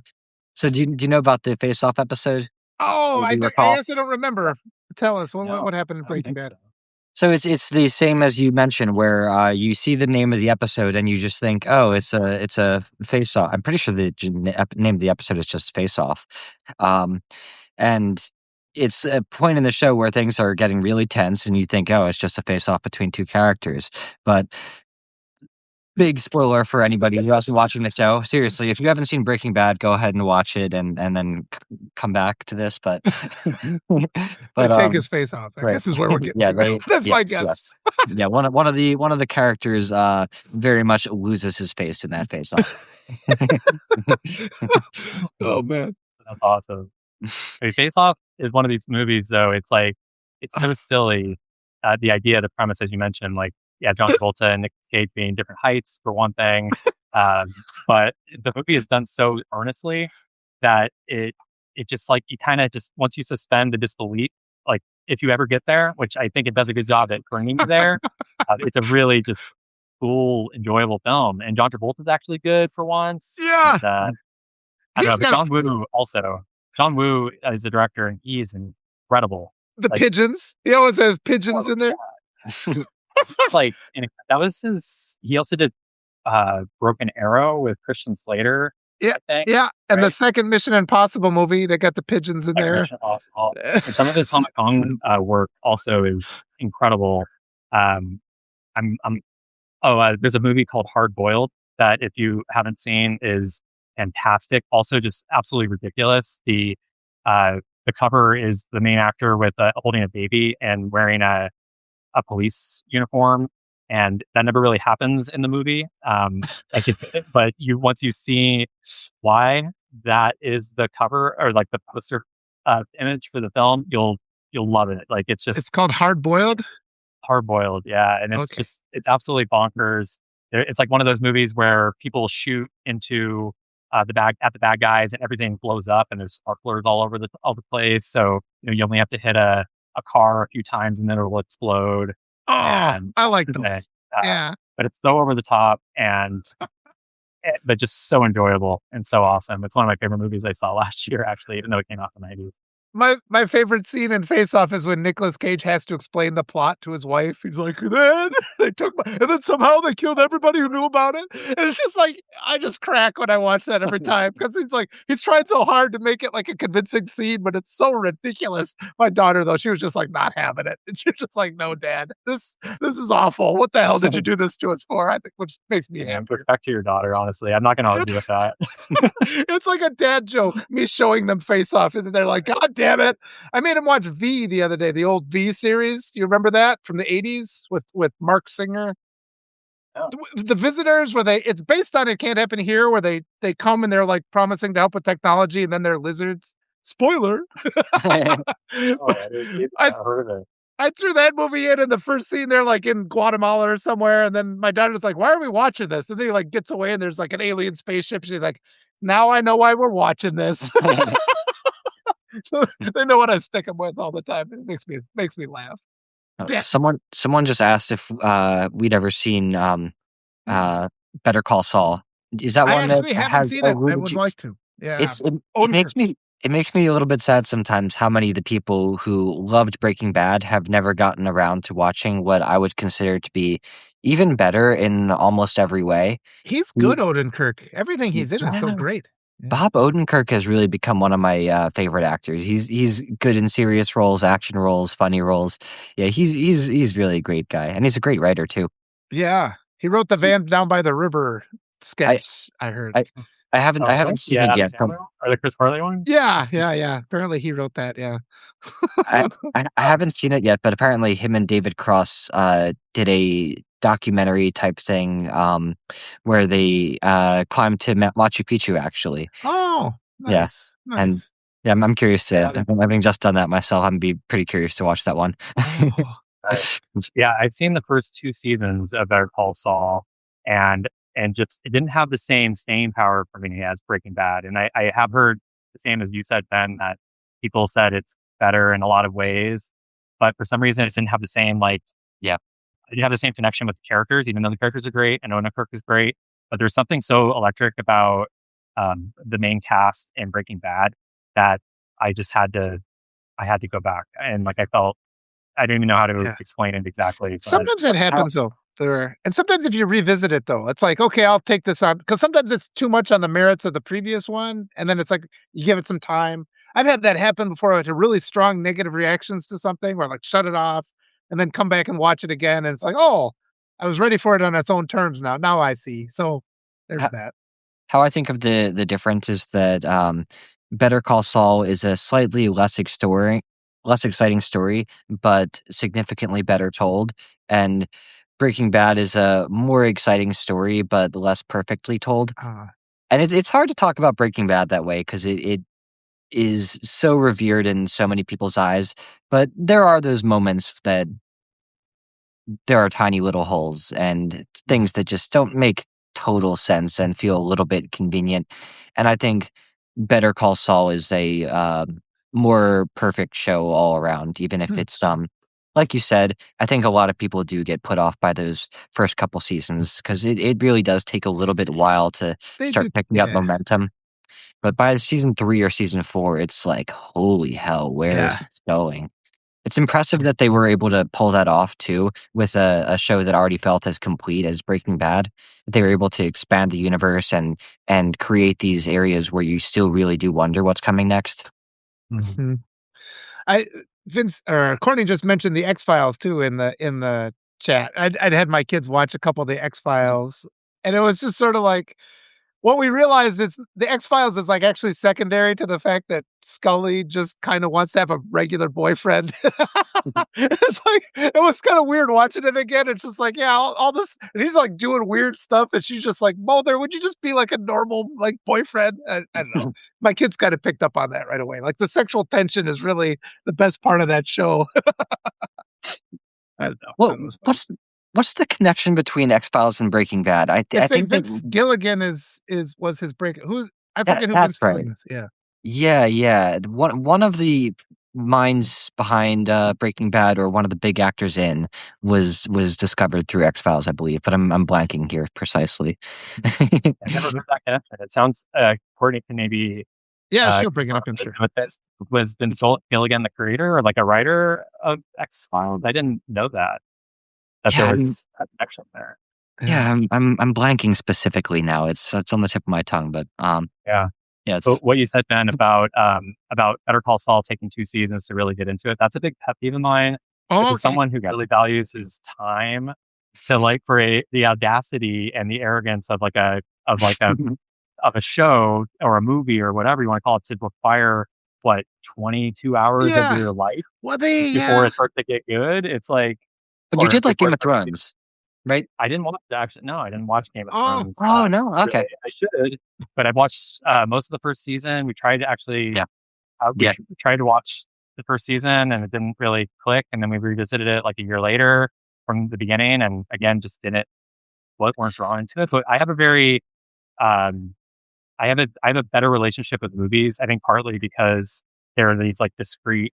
So do you know about the Face Off episode? Oh, Or do you I recall? guess I don't remember. Tell us No, what happened in I don't Breaking think Bad. so. So it's the same as you mentioned, where you see the name of the episode and you just think, oh, it's a Face Off. I'm pretty sure the name of the episode is just Face Off, and it's a point in the show where things are getting really tense, and you think, oh, it's just a face off between two characters, but big spoiler for anybody who hasn't been watching the show. Seriously, if you haven't seen Breaking Bad, go ahead and watch it, and then come back to this. But They but take his face off, I right, guess is where we're getting yeah, to. That's my yes, guess. yeah. One of the characters very much loses his face in that face off. Oh man. That's awesome. I mean, Face Off is one of these movies, though. It's like it's so silly. The idea, the premise, as you mentioned, like yeah, John Travolta and Nick Cage being different heights for one thing, but the movie is done so earnestly that it just like you kind of just once you suspend the disbelief, like if you ever get there, which I think it does a good job at bringing you there, it's a really just cool, enjoyable film. And John Travolta's actually good for once. Yeah. And, I don't know, He's but got John Woo also. John Woo is the director, and he is incredible. the Like, pigeons. He always has pigeons oh in there. yeah, it's like, and that was his. He also did Broken Arrow with Christian Slater, Yeah, I think, yeah, and the right? second Mission Impossible movie, they got the pigeons in Like there. Mission Impossible, and some of his Hong Kong work also is incredible. Um, I'm Oh, there's a movie called Hard Boiled that if you haven't seen is fantastic. Also, just absolutely ridiculous. The cover is the main actor with holding a baby and wearing a police uniform, and that never really happens in the movie. But once you see why that is the cover or like the poster image for the film, you'll love it. Like it's It's just called Hard Boiled? hard boiled, yeah, and Okay. it's absolutely bonkers. It's like one of those movies where people shoot into the bad guys and everything blows up and there's sparklers all the place. So you only have to hit a car a few times and then it'll explode. Oh, And I like uh, those. Yeah. but it's so over the top and but just so enjoyable and so awesome. It's one of my favorite movies I saw last year, actually, even though it came out in the 90s. My favorite scene in Face Off is when Nicolas Cage has to explain the plot to his wife. He's like, "Then they took my and then somehow they killed everybody who knew about it." And it's just like I just crack when I watch that every time because he's trying so hard to make it like a convincing scene, but it's so ridiculous. My daughter, though, she was just like not having it. And she was just like, "No, Dad, this is awful. What the hell did you do this to us for?" I think which makes me Yeah, happier. respect to your daughter, honestly. I'm not gonna argue with that. It's like a dad joke, me showing them Face Off, and they're like, "God damn it!" I made him watch V the other day, the old V series. You remember that from the '80s with Mark Singer? Oh. The Visitors, where it's based on It Can't Happen Here, where they come and they're like promising to help with technology, and then they're lizards. Spoiler. Oh, I didn't I heard of it. I threw that movie in the first scene, they're, like, in Guatemala or somewhere, and then my daughter's like, "Why are we watching this?" And then he, like, gets away, and there's, like, an alien spaceship. She's like, "Now I know why we're watching this." So they know what I stick them with all the time. It makes me laugh. Yeah. Someone just asked if we'd ever seen uh, Better Call Saul. Is that I one that actually haven't has seen it. I eluded would you? like to. Yeah. It's it, it makes Odenkirk. me it makes me a little bit sad sometimes how many of the people who loved Breaking Bad have never gotten around to watching what I would consider to be even better in almost every way. He's He- good, Odenkirk. Everything he's in is so yeah, great. Yeah. Bob Odenkirk has really become one of my favorite actors. He's good in serious roles, action roles, funny roles. Yeah, he's really a great guy, and he's a great writer too. Yeah. He wrote the See, Van Down by the River I sketch, I heard. I I Oh, haven't really? seen Yeah, it Adam yet, but Sandler or the Chris Farley one? Yeah, yeah, yeah. Apparently he wrote that, yeah. I I haven't seen it yet, but apparently him and David Cross did a documentary type thing where they climbed to Machu Picchu actually. Oh, Yeah, nice, and nice. yeah, I'm curious Yeah. to having just done that myself. I'm be pretty curious to watch that one. Oh, Right. Yeah, I've seen the first 2 seasons of Better Call Saul, and just it didn't have the same staying power for me as Breaking Bad, and I have heard the same as you said, Ben, that people said it's better in a lot of ways, but for some reason it didn't have the same, like Yeah. it didn't have the same connection with the characters, even though the characters are great and Ona Kirk is great, but there's something so electric about, the main cast in Breaking Bad that I just I had to go back, and, like, I don't even know how to yeah. explain it exactly, but Sometimes that How happens though. And sometimes if you revisit it though, it's like, okay, I'll take this on because sometimes it's too much on the merits of the previous one, and then it's like you give it some time. I've had that happen before with really strong negative reactions to something where like shut it off and then come back and watch it again, and it's like, oh, I was ready for it on its own terms now. Now I see. So there's that. how I think of the difference is that Better Call Saul is a slightly less exciting story, but significantly better told, and Breaking Bad is a more exciting story, but less perfectly told. Uh, And it's hard to talk about Breaking Bad that way because it is so revered in so many people's eyes. But there are those moments that there are tiny little holes and things that just don't make total sense and feel a little bit convenient. And I think Better Call Saul is a more perfect show all around, even if hmm, it's like you said, I think a lot of people do get put off by those first couple seasons because it really does take a little bit while to they start do. picking up Yeah. momentum. But by season 3 or season 4, it's like, holy hell, where is Yeah. this going? It's impressive that they were able to pull that off too with a show that already felt as complete as Breaking Bad. They were able to expand the universe and create these areas where you still really do wonder what's coming next. Mhm. Mhm. I Vince or Courtney just mentioned the X-Files too in the chat. I'd had my kids watch a couple of the X-Files, and it was just sort of like what we realized is the X-Files is, like, actually secondary to the fact that Scully just kinda wants to have a regular boyfriend. It's like it was kinda weird watching it again. It's just like, yeah, all this and he's, like, doing weird stuff, and she's just like, "Mulder, would you just be like a normal, like, boyfriend?" I don't know. My kids kinda picked up on that right away. Like, the sexual tension is really the best part of that show. I don't know. Well, That was funny. what's the connection between X-Files and Breaking Bad? I think that Vince Gilligan is was his break who I that forget who that's Vince right. Gilligan is. Yeah. Yeah, yeah. One of the minds behind Breaking Bad, or one of the big actors in, was discovered through X-Files, I believe, but I'm blanking here precisely. I never heard that connection. It sounds, Courtney can maybe Yeah, she'll bring it confirm up, I'm sure. with this. Was Vince Gilligan the creator or like a writer of X Files? I didn't know that there Yeah, was a connection there. Yeah. yeah, I'm blanking specifically now. It's on the tip of my tongue, but Yeah. yeah, But it's what you said, Ben, about Better Call Saul taking 2 seasons to really get into it, that's a big pet peeve of mine. This Oh, is okay. someone who really values his time to, like, for the audacity and the arrogance of of like a of a show or a movie or whatever you wanna call it to require, what, 22 hours of Yeah. your life Well, they before yeah. it starts to get good? It's like But you or did like before Game it of starts to get Thrones, right? I didn't watch actually no, I didn't watch Game of Oh, Thrones, Oh, no? Okay. really. I should, but I've watched, most of the 1st season. We tried to actually Yeah. we Yeah. tried to watch the 1st season, and it didn't really click, and then we revisited it, like, a year later from the beginning, and again, just didn't weren't drawn into it, but I have a very, um I have a better relationship with movies, I think partly because there are these, like, discrete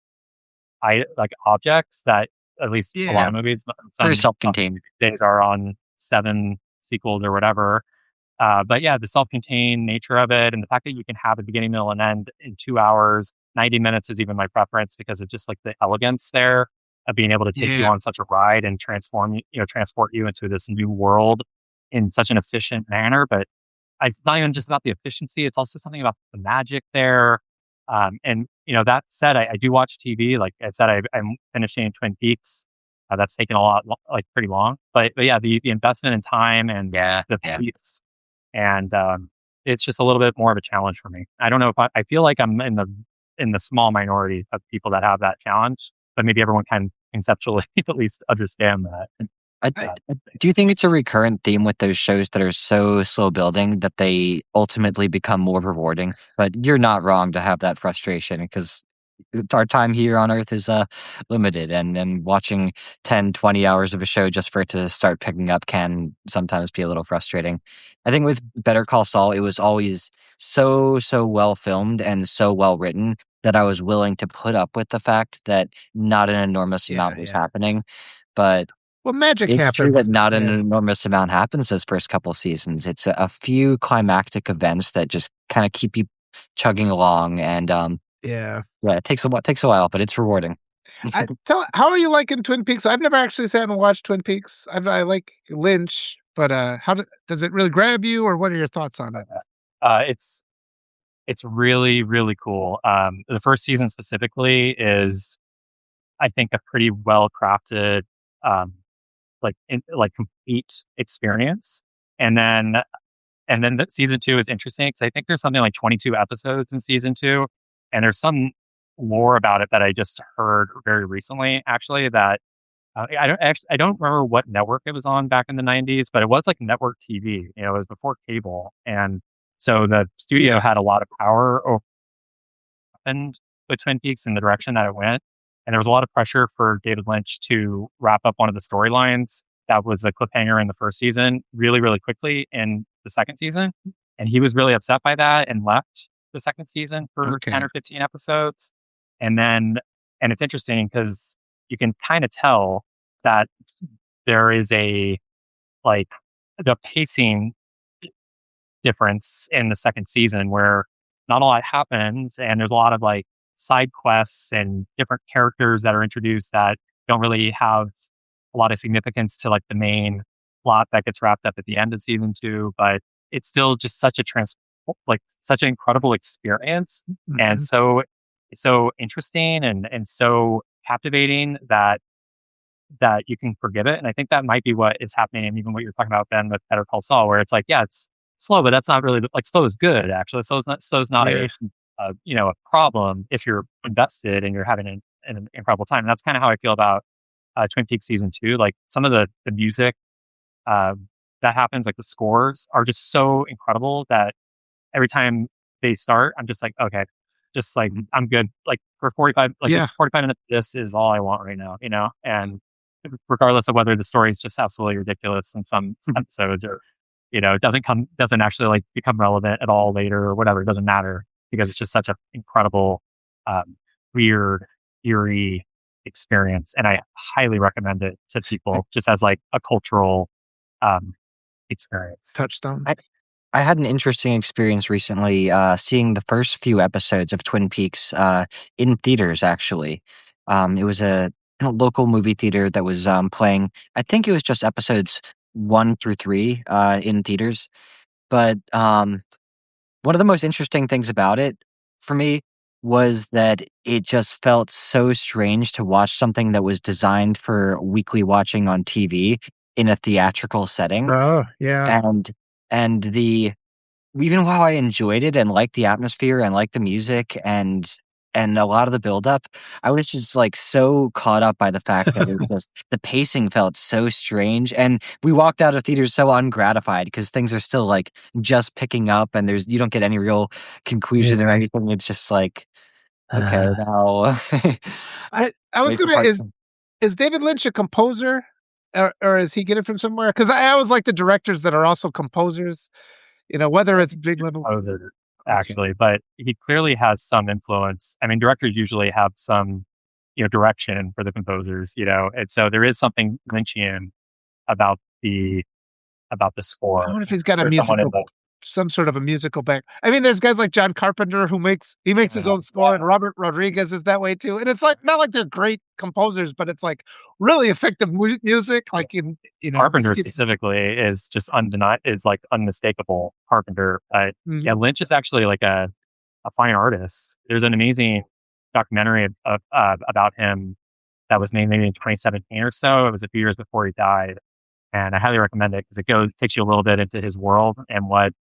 objects that at least a lot yeah. Yeah. of movies, Very some self-contained. these days are on 7 sequels or whatever. But yeah, the self-contained nature of it and the fact that you can have a beginning, middle, and end in 2 hours, 90 minutes is even my preference because of just like the elegance there of being able to take you Yeah. on such a ride and transport you into this new world in such an efficient manner. But it's not even just about the efficiency; it's also something about the magic there. And that said, I do watch TV. Like I said, I'm finishing Twin Peaks. That's taken a lot, like pretty long. But yeah, the investment in time and Yeah, the yeah. pace and, it's just a little bit more of a challenge for me. I don't know if I feel like I'm in the small minority of people that have that challenge, but maybe everyone can conceptually at least understand that. I Do you think it's a recurrent theme with those shows that are so slow building that they ultimately become more rewarding? But you're not wrong to have that frustration because our time here on Earth is limited, and watching 10, 20 hours of a show just for it to start picking up can sometimes be a little frustrating. I think with Better Call Saul, it was always so well filmed and so well written that I was willing to put up with the fact that not an enormous yeah, amount was yeah. happening. But Well, magic it's true that happens. not an Yeah. enormous amount happens those first couple seasons. It's a few climactic events that just kinda keep you chugging along, and, Yeah. yeah, it takes a while, but it's rewarding. I tell how are you liking Twin Peaks? I've never actually sat and watched Twin Peaks. I like Lynch, but, how does it really grab you, or what are your thoughts on it? It's really, really cool. The first season specifically is, I think, a pretty well crafted, um, complete experience. And then the season 2 is interesting because I think there's something like 22 episodes in season 2, and there's some lore about it that I just heard very recently, actually, that, I don't remember what network it was on back in the '90s, but it was like network TV, it was before cable, and so the studio Yeah. had a lot of power happened with Twin Peaks and the direction that it went. And there was a lot of pressure for David Lynch to wrap up one of the storylines that was a cliffhanger in the first season really, really quickly in the second season. And he was really upset by that and left the second season for 10 Okay. or 15 episodes. And then, and it's interesting because you can kind of tell that there is like, the pacing difference in the second season where not a lot happens and there's a lot of like side quests and different characters that are introduced that don't really have a lot of significance to like the main plot that gets wrapped up at the end of season 2, but it's still just such a like such an incredible experience and Mhm. so interesting and so captivating that you can forgive it. And I think that might be what is happening, and even what you're talking about, Ben, with Better Call Saul, where it's like, yeah, it's slow, but that's not really like slow is good actually. Slow is not Yeah. a problem if you're invested and you're having an incredible time. And that's kind of how I feel about Twin Peaks season 2. Like some of the music that happens, like the scores are just so incredible that every time they start, I'm just like, okay, just like I'm good. Like for 45, like Yeah. just 45 minutes, this is all I want right now, you know? And regardless of whether the story is just absolutely ridiculous in some episodes or, it doesn't actually like become relevant at all later or whatever, it doesn't matter because it's just such an incredible, um, weird, eerie experience. And I highly recommend it to people just as like a cultural, um, experience. Touchstone. I had an interesting experience recently, seeing the first few episodes of Twin Peaks, in theaters, actually. It was a local movie theater that was, playing I think it was just episodes 1 through 3, in theaters, but, one of the most interesting things about it, for me, was that it just felt so strange to watch something that was designed for weekly watching on TV in a theatrical setting, Oh, yeah. and the even while I enjoyed it and liked the atmosphere and liked the music and a lot of the buildup, I was just, like, so caught up by the fact that it just the pacing felt so strange, and we walked out of theaters so ungratified because things are still, like, just picking up and you don't get any real conclusion or Yeah. anything, it's just like, "Okay, Uh, now I was wait for gonna part 2." is David Lynch a composer, or is he get it from somewhere? Because I always like the directors that are also composers, whether I it's think Big he's a Little. composer, Okay. actually, but he clearly has some influence. I mean, directors usually have some, direction for the composers, and so there is something Lynchian about the I score wonder if he's got a for someone in musical the some sort of a musical back. I mean, there's guys like John Carpenter who makes his own score, and yeah, Robert Rodriguez is that way too. And it's like not like they're great composers, but it's like really effective music. yeah. Like in this Carpenter keeps. specifically is just is like unmistakable Carpenter. Yeah, Mhm. Lynch is actually like a fine artist. There's an amazing documentary about him that was made maybe in 2017 or so. It was a few years before he died, and I highly recommend it because takes you a little bit into his world and what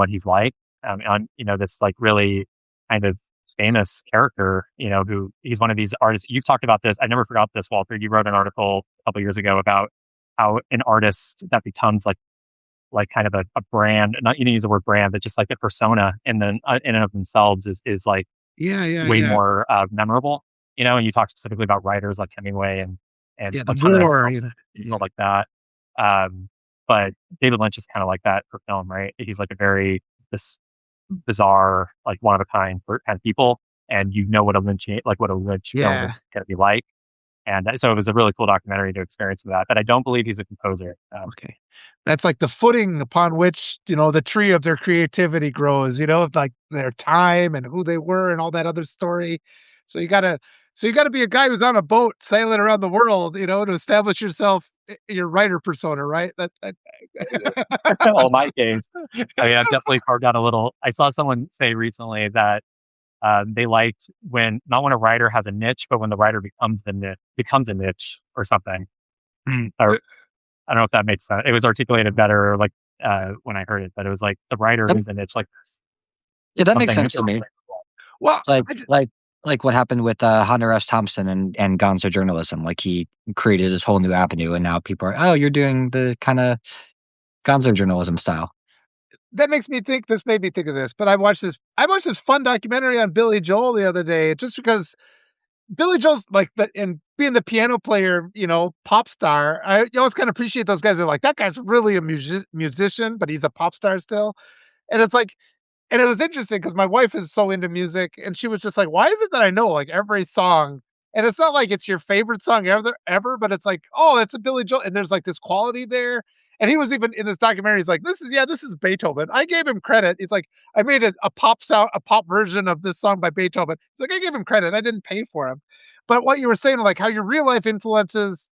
he's like. On this like really kind of famous character, who he's one of these artists. You've talked about this. I never forgot this, Walter. You wrote an article a couple years ago about how an artist that becomes like kind of a brand, not you use the word brand, but just like a persona in and of themselves is like Yeah, yeah, way yeah. more memorable. And you talk specifically about writers like Hemingway and Yeah, the like Hunter S. war, Thompson, Yeah. people like that. Um, but David Lynch is kind of like that for film, right? He's like a very this bizarre, like one of a kind for kind of people, and what a Lynch film is Yeah. going to be like. And so it was a really cool documentary to experience that. But I don't believe he's a composer. Okay. That's like the footing upon which, the tree of their creativity grows, like their time and who they were and all that other story. So you gotta be a guy who's on a boat sailing around the world, to establish yourself, your writer persona, right? That Well, in my case, I mean, I've definitely carved out a little. I saw someone say recently that they liked not when a writer has a niche, but when the writer becomes a niche or something. Or I don't know if that makes sense. It was articulated better, like when I heard it, but it was like the writer That is the niche, like yeah, that makes something sense to me. irreplaceable. well, Like I just like like what happened with, Hunter S. Thompson and Gonzo journalism, like, he created this whole new avenue, and now people are, "Oh, you're doing the kinda Gonzo journalism style." that makes me think this made me think of this, but I watched this fun documentary on Billy Joel the other day just because Billy Joel's like and being the piano player, pop star. You always kind of appreciate those guys. That are like that guy's really a musician, but he's a pop star still. And it's like, and it was interesting because my wife is so into music, and she was just like, "Why is it that I know like every song?" And it's not like it's your favorite song ever, but it's like, "Oh, it's a Billy Joel," and there's like this quality there. And he was even in this documentary, he's like, this is Beethoven. I gave him credit. It's like, I made a pop version of this song by Beethoven. It's like, I gave him credit. I didn't pay for him. But what you were saying, like how your real life influences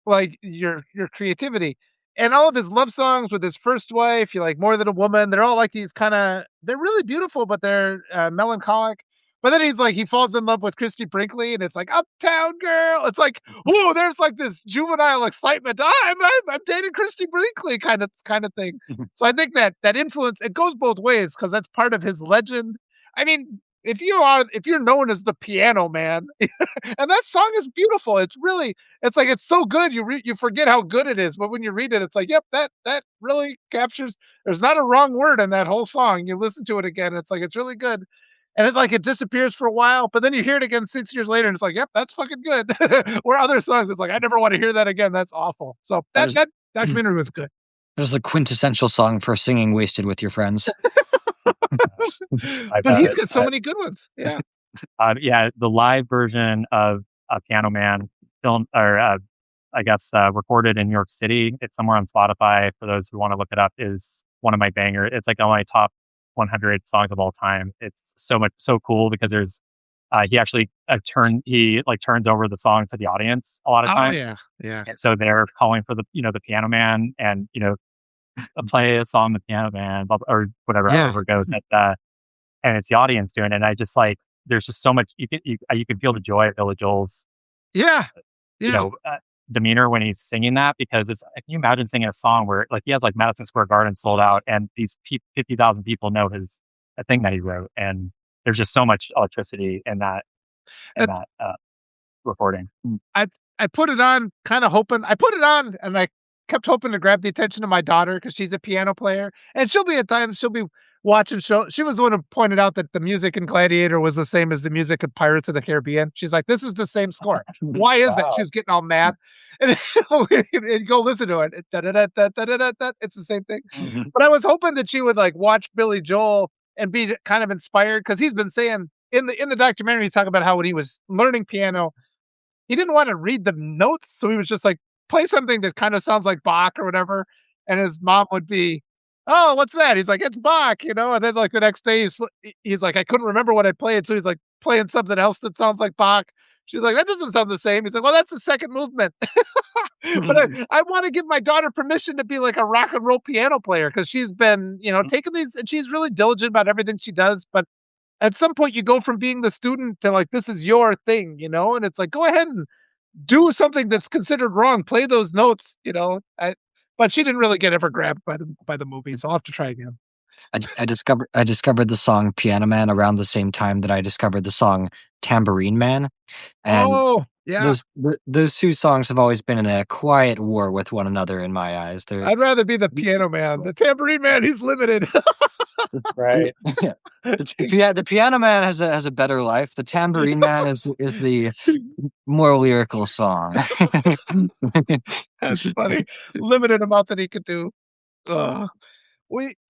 like your creativity. And all of his love songs with his first wife, you like More Than a Woman, they're all like these kind of they're really beautiful, but they're melancholic. But then he falls in love with Christy Brinkley, and it's like Uptown Girl. It's like, oh, there's like this juvenile excitement. I'm dating Christy Brinkley kind of thing. So I think that influence it goes both ways because that's part of his legend. I mean, if you're known as the Piano Man, and that song is beautiful. It's like it's so good you forget how good it is, but when you read it, it's like, yep, that really captures. There's not a wrong word in that whole song. You listen to it again, it's like it's really good, and it disappears for a while, but then you hear it again 6 years later, and it's like, yep, that's fucking good. Where other songs, it's like I never want to hear that again. That's awful. So That is that documentary was good. that is a quintessential song for singing wasted with your friends. I But bet. he's got so many good ones. Yeah. Yeah, the live version of Piano Man film, or I guess recorded in New York City. It's somewhere on Spotify for those who want to look it up. Is one of my banger. It's like on my top 100 songs of all time. It's so cool because there's he actually turns over the song to the audience a lot of Oh times, yeah. Yeah. and so they're calling for the Piano Man, and play a song the Piano Man, or whatever, Yeah. however it goes. And it's the audience doing it. And I just like, there's just so much you can feel the joy of Billy Joel's, Yeah. you Yeah. know, demeanor when he's singing that, because can you imagine singing a song where like he has like Madison Square Garden sold out and these 50,000 people know a thing that he wrote. And there's just so much electricity in And that recording. I I put it on kind of hoping I put it on and I kept hoping to grab the attention of my daughter because she's a piano player and she'll be watching she was the one who pointed out that the music in Gladiator was the same as the music of Pirates of the Caribbean. She's like, this is the same score. Why is that? She Wow. was getting all mad. And, and go listen to it. It's the same thing. Mhm. But I was hoping that she would like watch Billy Joel and be kind of inspired because he's been saying in the documentary he's talking about how when he was learning piano he didn't want to read the notes, so he was just like, play something that kind of sounds like Bach or whatever. And his mom would be, oh, what's that? He's like, it's Bach, And then like the next day, he's like, I couldn't remember what I played, so he's like playing something else that sounds like Bach. She's like, that doesn't sound the same. He's like, well, that's the second movement. But I want to give my daughter permission to be like a rock and roll piano player because she's been, taking these, and she's really diligent about everything she does. But at some point you go from being the student to like this is your thing, and it's like go ahead and do something that's considered wrong. Play those notes. But she didn't really get ever grabbed by the movie, so I'll have to try again. I discovered the song Piano Man around the same time that I discovered the song Tambourine Man, and Oh yeah, those two songs have always been in a quiet war with one another in my eyes. They're I'd rather be the piano man. The tambourine man, he's limited. Right. yeah. The Piano Man has a better life. The Tambourine Man is the more lyrical song. That's funny. Limited amounts that he could do. Ugh.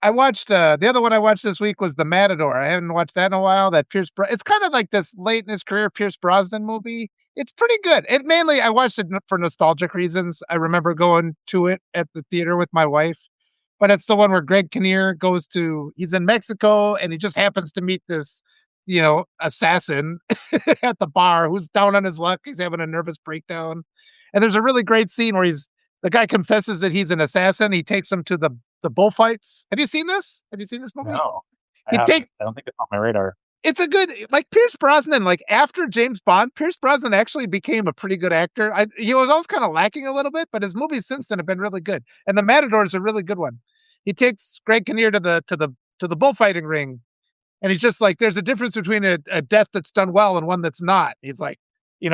I watched the other one I watched this week was The Matador. I haven't watched that in a while. It's kind of like this late in his career Pierce Brosnan movie. It's pretty good. It mainly I watched it for nostalgic reasons. I remember going to it at the theater with my wife. But it's the one where Greg Kinnear he's in Mexico and he just happens to meet this assassin at the bar who's down on his luck. He's having a nervous breakdown. And there's a really great scene where the guy confesses that he's an assassin. He takes him to the bullfights. Have you seen this? Have you seen this movie? No, I He take haven't. I don't think it's on my radar. it's a good like Pierce Brosnan. Like after James Bond, Pierce Brosnan actually became a pretty good actor. He was always kind of lacking a little bit, but his movies since then have been really good. And The Matador is a really good one. He takes Greg Kinnear to the bullfighting ring, and he's just like, "There's a difference between a death that's done well and one that's not." He's like,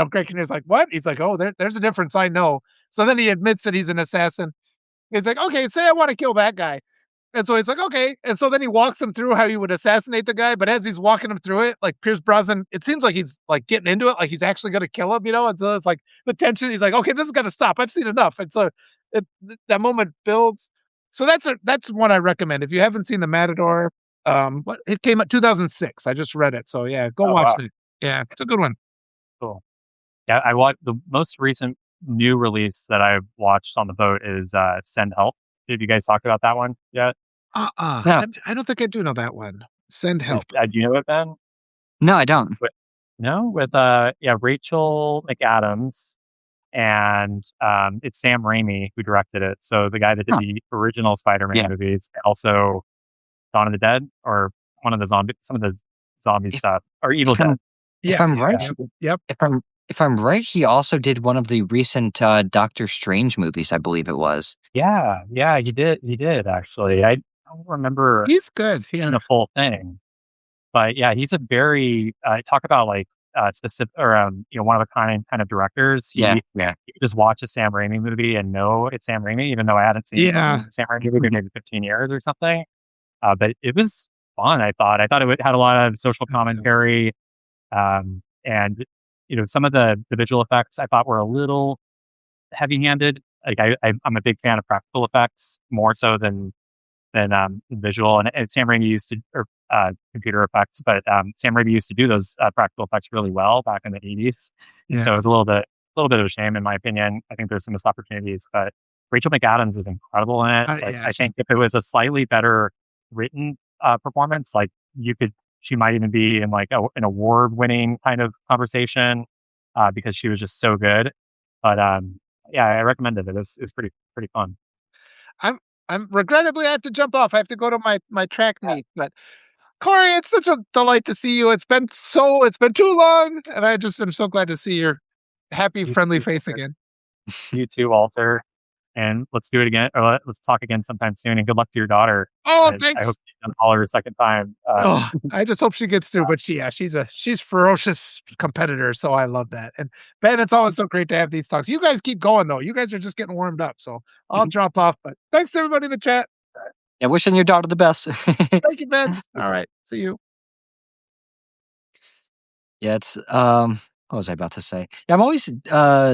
Greg Kinnear's like, "What?" He's like, "Oh, there's a difference. I know." So then he admits that he's an assassin. He's like, "Okay, say I want to kill that guy." And so he's like, okay. And so then he walks him through how he would assassinate the guy. But as he's walking him through it, like Pierce Brosnan, it seems like he's like getting into it, like he's actually going to kill him. And so it's like the tension. He's like, okay, this is going to stop. I've seen enough. And so that moment builds. So that's one I recommend. If you haven't seen The Matador, it came out 2006. I just read it. So yeah, go Oh watch wow, it. Yeah, it's a good one. cool. Yeah, I watched the most recent new release that I watched on the boat is Send Help. Did you guys talk about that one yet? No, I don't think I do know that one. Send help. Do you know it, Ben? no, I don't. With, no, with yeah, Rachel McAdams, and it's Sam Raimi who directed it. So the guy that did Huh. the original Spider-Man Yeah. movies, also Dawn of the Dead, or some of the zombie If, stuff, or Evil if Dead. I'm if Yeah, I'm yeah, right, yep, yep. if I'm right, he also did one of the recent Doctor Strange movies. I believe it was. Yeah, yeah, he did actually. I don't remember He's good, seeing yeah. the full thing, but yeah, he's a very talk about like specific or one of a kind of directors. Yeah, yeah. You can just watch a Sam Raimi movie and know it's Sam Raimi, even though I hadn't seen Yeah. a Sam Raimi movie in maybe 15 years or something. But it was fun. I thought it had a lot of social commentary, and some of the visual effects I thought were a little heavy-handed. Like I'm a big fan of practical effects more so than visual. And Sam Raimi used to, or computer effects, but Sam Raimi used to do those practical effects really well back in the 80s. Yeah. So it was a little bit of a shame in my opinion. I think there's some missed opportunities, but Rachel McAdams is incredible in it. Like Yeah, I think if it was a slightly better written performance, like she might even be in like an award-winning kind of conversation because she was just so good. But yeah, I recommend it. It was pretty fun. I'm regrettably, I have to jump off. I have to go to my track meet, but Cory, it's such a delight to see you. It's been too long, and I just am so glad to see your happy, You friendly too, face Walter. again. You too, Walter. And let's do it again, or let's talk again sometime soon. And good luck to your daughter. Oh, I hope thanks. you can call her a second time. Oh, I just hope she gets through, but she's ferocious competitor, so I love that. And Ben, it's always so great to have these talks. You guys keep going though. You guys are just getting warmed up, so I'll drop off. But thanks to everybody in the chat. Yeah, wishing your daughter the best. Thank you, Ben. All right, see you. Yeah, it's what was I about to say? Yeah, I'm always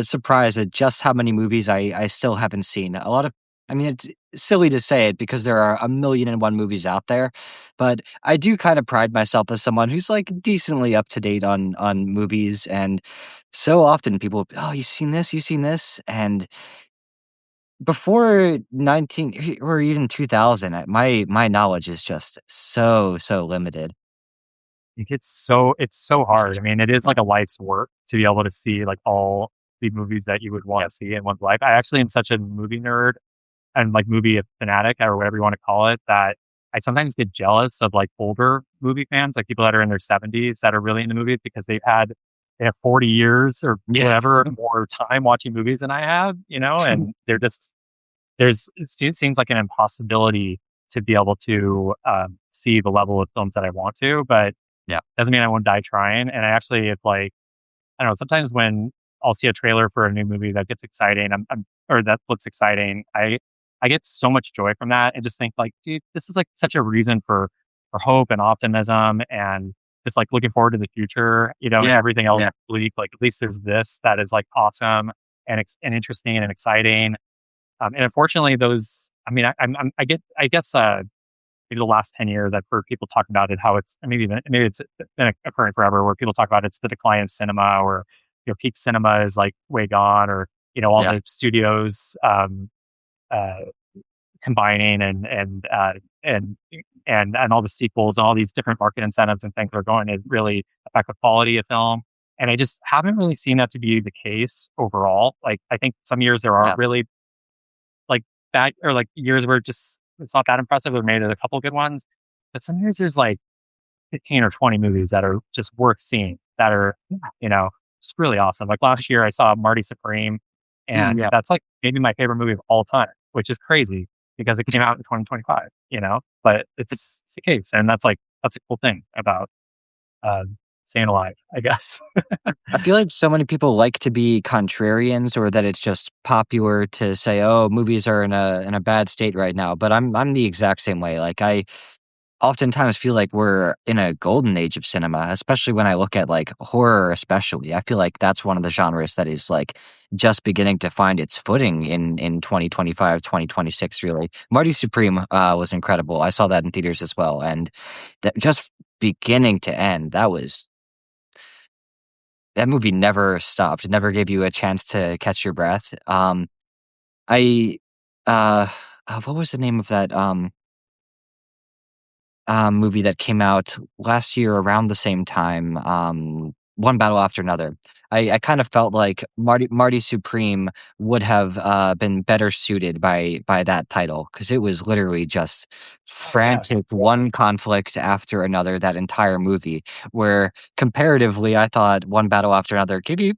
surprised at just how many movies I still haven't seen. A lot of I mean, it's silly to say it because there are a million and one movies out there, but I do kind of pride myself as someone who's like decently up to date on movies, and so often people, oh, you seen this, you seen this, and before 19 or even 2000, my knowledge is just so limited. It's so hard. I mean, it is like a life's work to be able to see like all the movies that you would want Yep. to see in one's life. I actually am such a movie nerd and like movie fanatic or whatever you want to call it that I sometimes get jealous of like older movie fans, like people that are in their 70s that are really into movies because they have 40 years or Yeah. whatever more time watching movies than I have, and they're just it seems like an impossibility to be able to see the level of films that I want to, but Yeah. doesn't mean I won't die trying. And I actually, it's like, I don't know, sometimes when I'll see a trailer for a new movie that gets exciting, or that looks exciting, I get so much joy from that and just think like, dude, this is like such a reason for hope and optimism and just like looking forward to the future, and Yeah. everything else Yeah. is bleak. Like at least there's this that is like awesome and interesting and exciting. And unfortunately, those, I mean, I guess, maybe the last 10 years, I've heard people talk about it, how it's, maybe it's been occurring forever where people talk about it's the decline of cinema or, peak cinema is like way gone or, all Yeah. the studios, uh, combining and all the sequels and all these different market incentives and things are going to really affect the quality of film. And I just haven't really seen that to be the case overall. Like, I think some years there are Yeah. really like bad or like years where it's not that impressive. We've made it a couple good ones, but some years there's like 15 or 20 movies that are just worth seeing that are, you know, just really awesome. Like last year I saw Marty Supreme and Yeah. that's like maybe my favorite movie of all time, which is crazy because it came out in 2025, but it's the case. And that's a cool thing about, uh, staying alive, I guess. I feel like so many people like to be contrarians, or that it's just popular to say, "Oh, movies are in a bad state right now." But I'm the exact same way. Like I oftentimes feel like we're in a golden age of cinema, especially when I look at like horror. Especially, I feel like that's one of the genres that is like just beginning to find its footing in 2025, 2026. Really, Marty Supreme was incredible. I saw that in theaters as well, and that just beginning to end, that movie never stopped. It never gave you a chance to catch your breath. I uh what was the name of that movie that came out last year around the same time? One Battle After Another. I kind of felt like Marty Supreme would have been better suited by that title because it was literally just Oh yeah, frantic, one conflict after another that entire movie. Where comparatively, I thought One Battle After Another gave you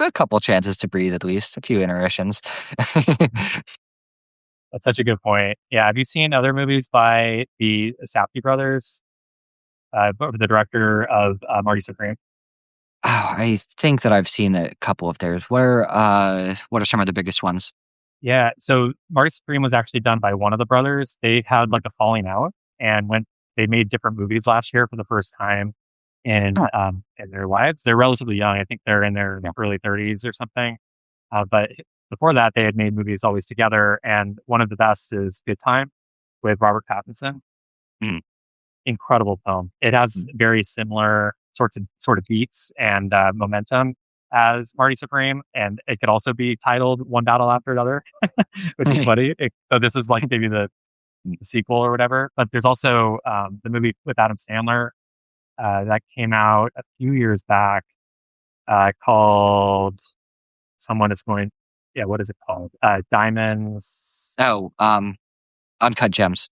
a couple chances to breathe, at least a few intermissions. that's such a good point. Yeah, have you seen other movies by the Safdie brothers? The director of Marty Supreme. Oh, I think that I've seen a couple of theirs. What are some of the biggest ones? Yeah, so Marty Supreme was actually done by one of the brothers. They had like a falling out, and when they made different movies last year for the first time Huh. in their lives. They're relatively young. I think they're in their Yeah. early 30s or something. But before that, they had made movies always together, and one of the best is Good Time with Robert Pattinson. Mm. Incredible film. It has Mm. very similar sort of beats and momentum as Marty Supreme, and it could also be titled One Battle After Another, which is funny. So this is like maybe the sequel or whatever. But there's also the movie with Adam Sandler that came out a few years back called Someone is Going. Yeah, what is it called? Diamonds. Oh, Uncut Gems.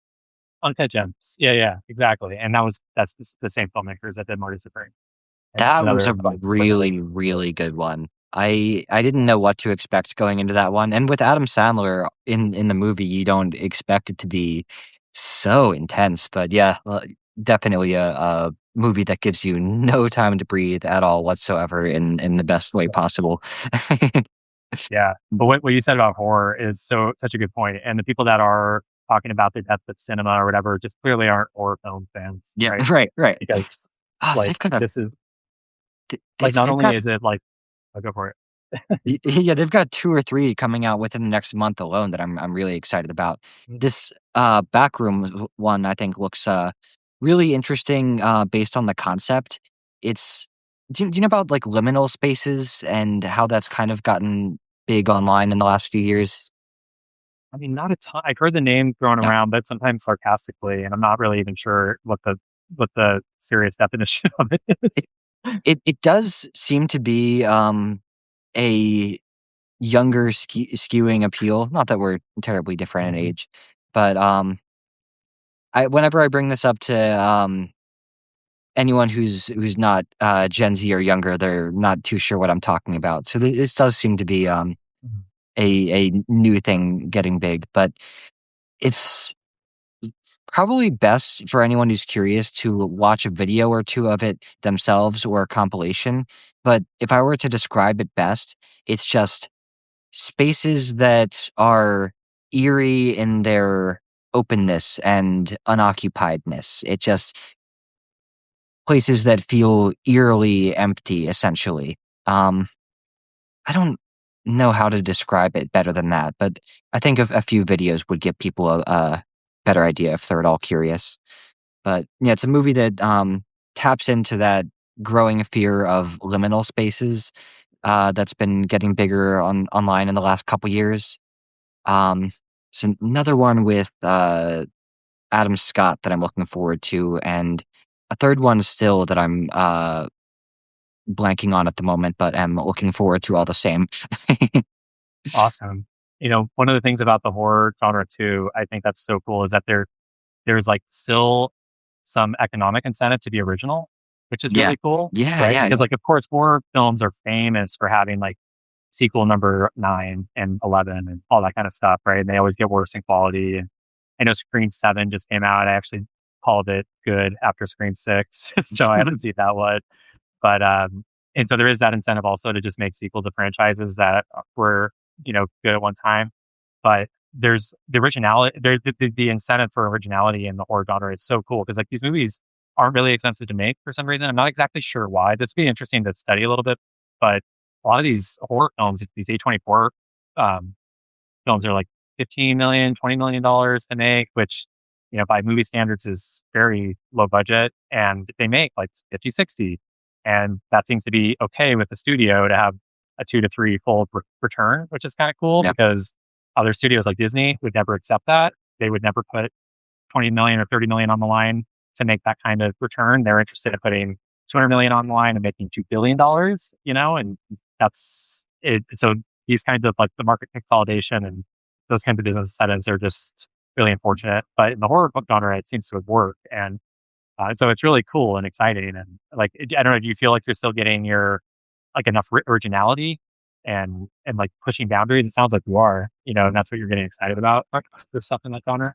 Uncut Gems. Yeah, yeah, exactly. And that's the same filmmakers that did Marty Supreme. And That was another a about really, really good one. I didn't know what to expect going into that one, and with Adam Sandler in the movie, you don't expect it to be so intense, but yeah, definitely a movie that gives you no time to breathe at all whatsoever in the best way possible. yeah. But what you said about horror is such a good point. And the people that are talking about the death of cinema or whatever just clearly aren't horror film fans, Yeah, right? right, right. Because Oh, like they've got a this is like not they've only got is it like I'll go for it. Yeah, they've got 2 or 3 coming out within the next month alone that I'm really excited about. Mm, This, Backroom one I think looks, really interesting, based on the concept. It's do you know about, like, liminal spaces and how that's kind of gotten big online in the last few years? I mean, not a ton. I've heard the name thrown Yeah. around, but sometimes sarcastically, and I'm not really even sure what the serious definition of it is. It it does seem to be, a younger skewing appeal, not that we're terribly different in Mhm. age, but, I whenever I bring this up to, anyone who's not, Gen Z or younger, they're not too sure what I'm talking about. So this does seem to be, Mhm. a new thing getting big, but it's probably best for anyone who's curious to watch a video or 2 of it themselves or a compilation. But if I were to describe it best, it's just spaces that are eerie in their openness and unoccupiedness. It just places that feel eerily empty, essentially. Um, I don't know how to describe it better than that, but I think a few videos would give people a better idea if they're at all curious. But yeah, it's a movie that taps into that growing fear of liminal spaces that's been getting bigger online in the last couple years. Um, it's another one with Adam Scott that I'm looking forward to, and a third one still that I'm blanking on at the moment, but am looking forward to all the same. Awesome. You know, one of the things about the horror genre too, I think that's so cool is that there's like still some economic incentive to be original, which is Yeah. really cool, Yeah, right? yeah, Because yeah. like of course horror films are famous for having like sequel number 9 and 11 and all that kind of stuff, right? And they always get worse in quality. And I know Scream 7 just came out. I actually called it good after Scream 6, so I haven't seen that one. But and so there is that incentive also to just make sequels of franchises that were good at one time. But there's the originality, the incentive for originality in the horror genre is so cool because like these movies aren't really expensive to make for some reason. I'm not exactly sure why. This would be interesting to study a little bit, but a lot of these horror films, these A24 um, films are like 15 million, $20 million to make, which, by movie standards is very low budget and they make like 50, 60. And that seems to be okay with the studio to have a 2 to 3 fold return, which is kind of cool Yeah. because other studios like Disney would never accept that. They would never put 20 million or 30 million on the line to make that kind of return. They're interested in putting 200 million on the line and making $2 billion, and that's it. So these kinds of like the market consolidation and those kinds of business incentives are just really unfortunate. But in the horror book genre, it seems to have worked. And so it's really cool and exciting. And like, I don't know, do you feel like you're still getting your like enough originality and like pushing boundaries? It sounds like you are, and that's what you're getting excited about. Like, there's stuff in that genre.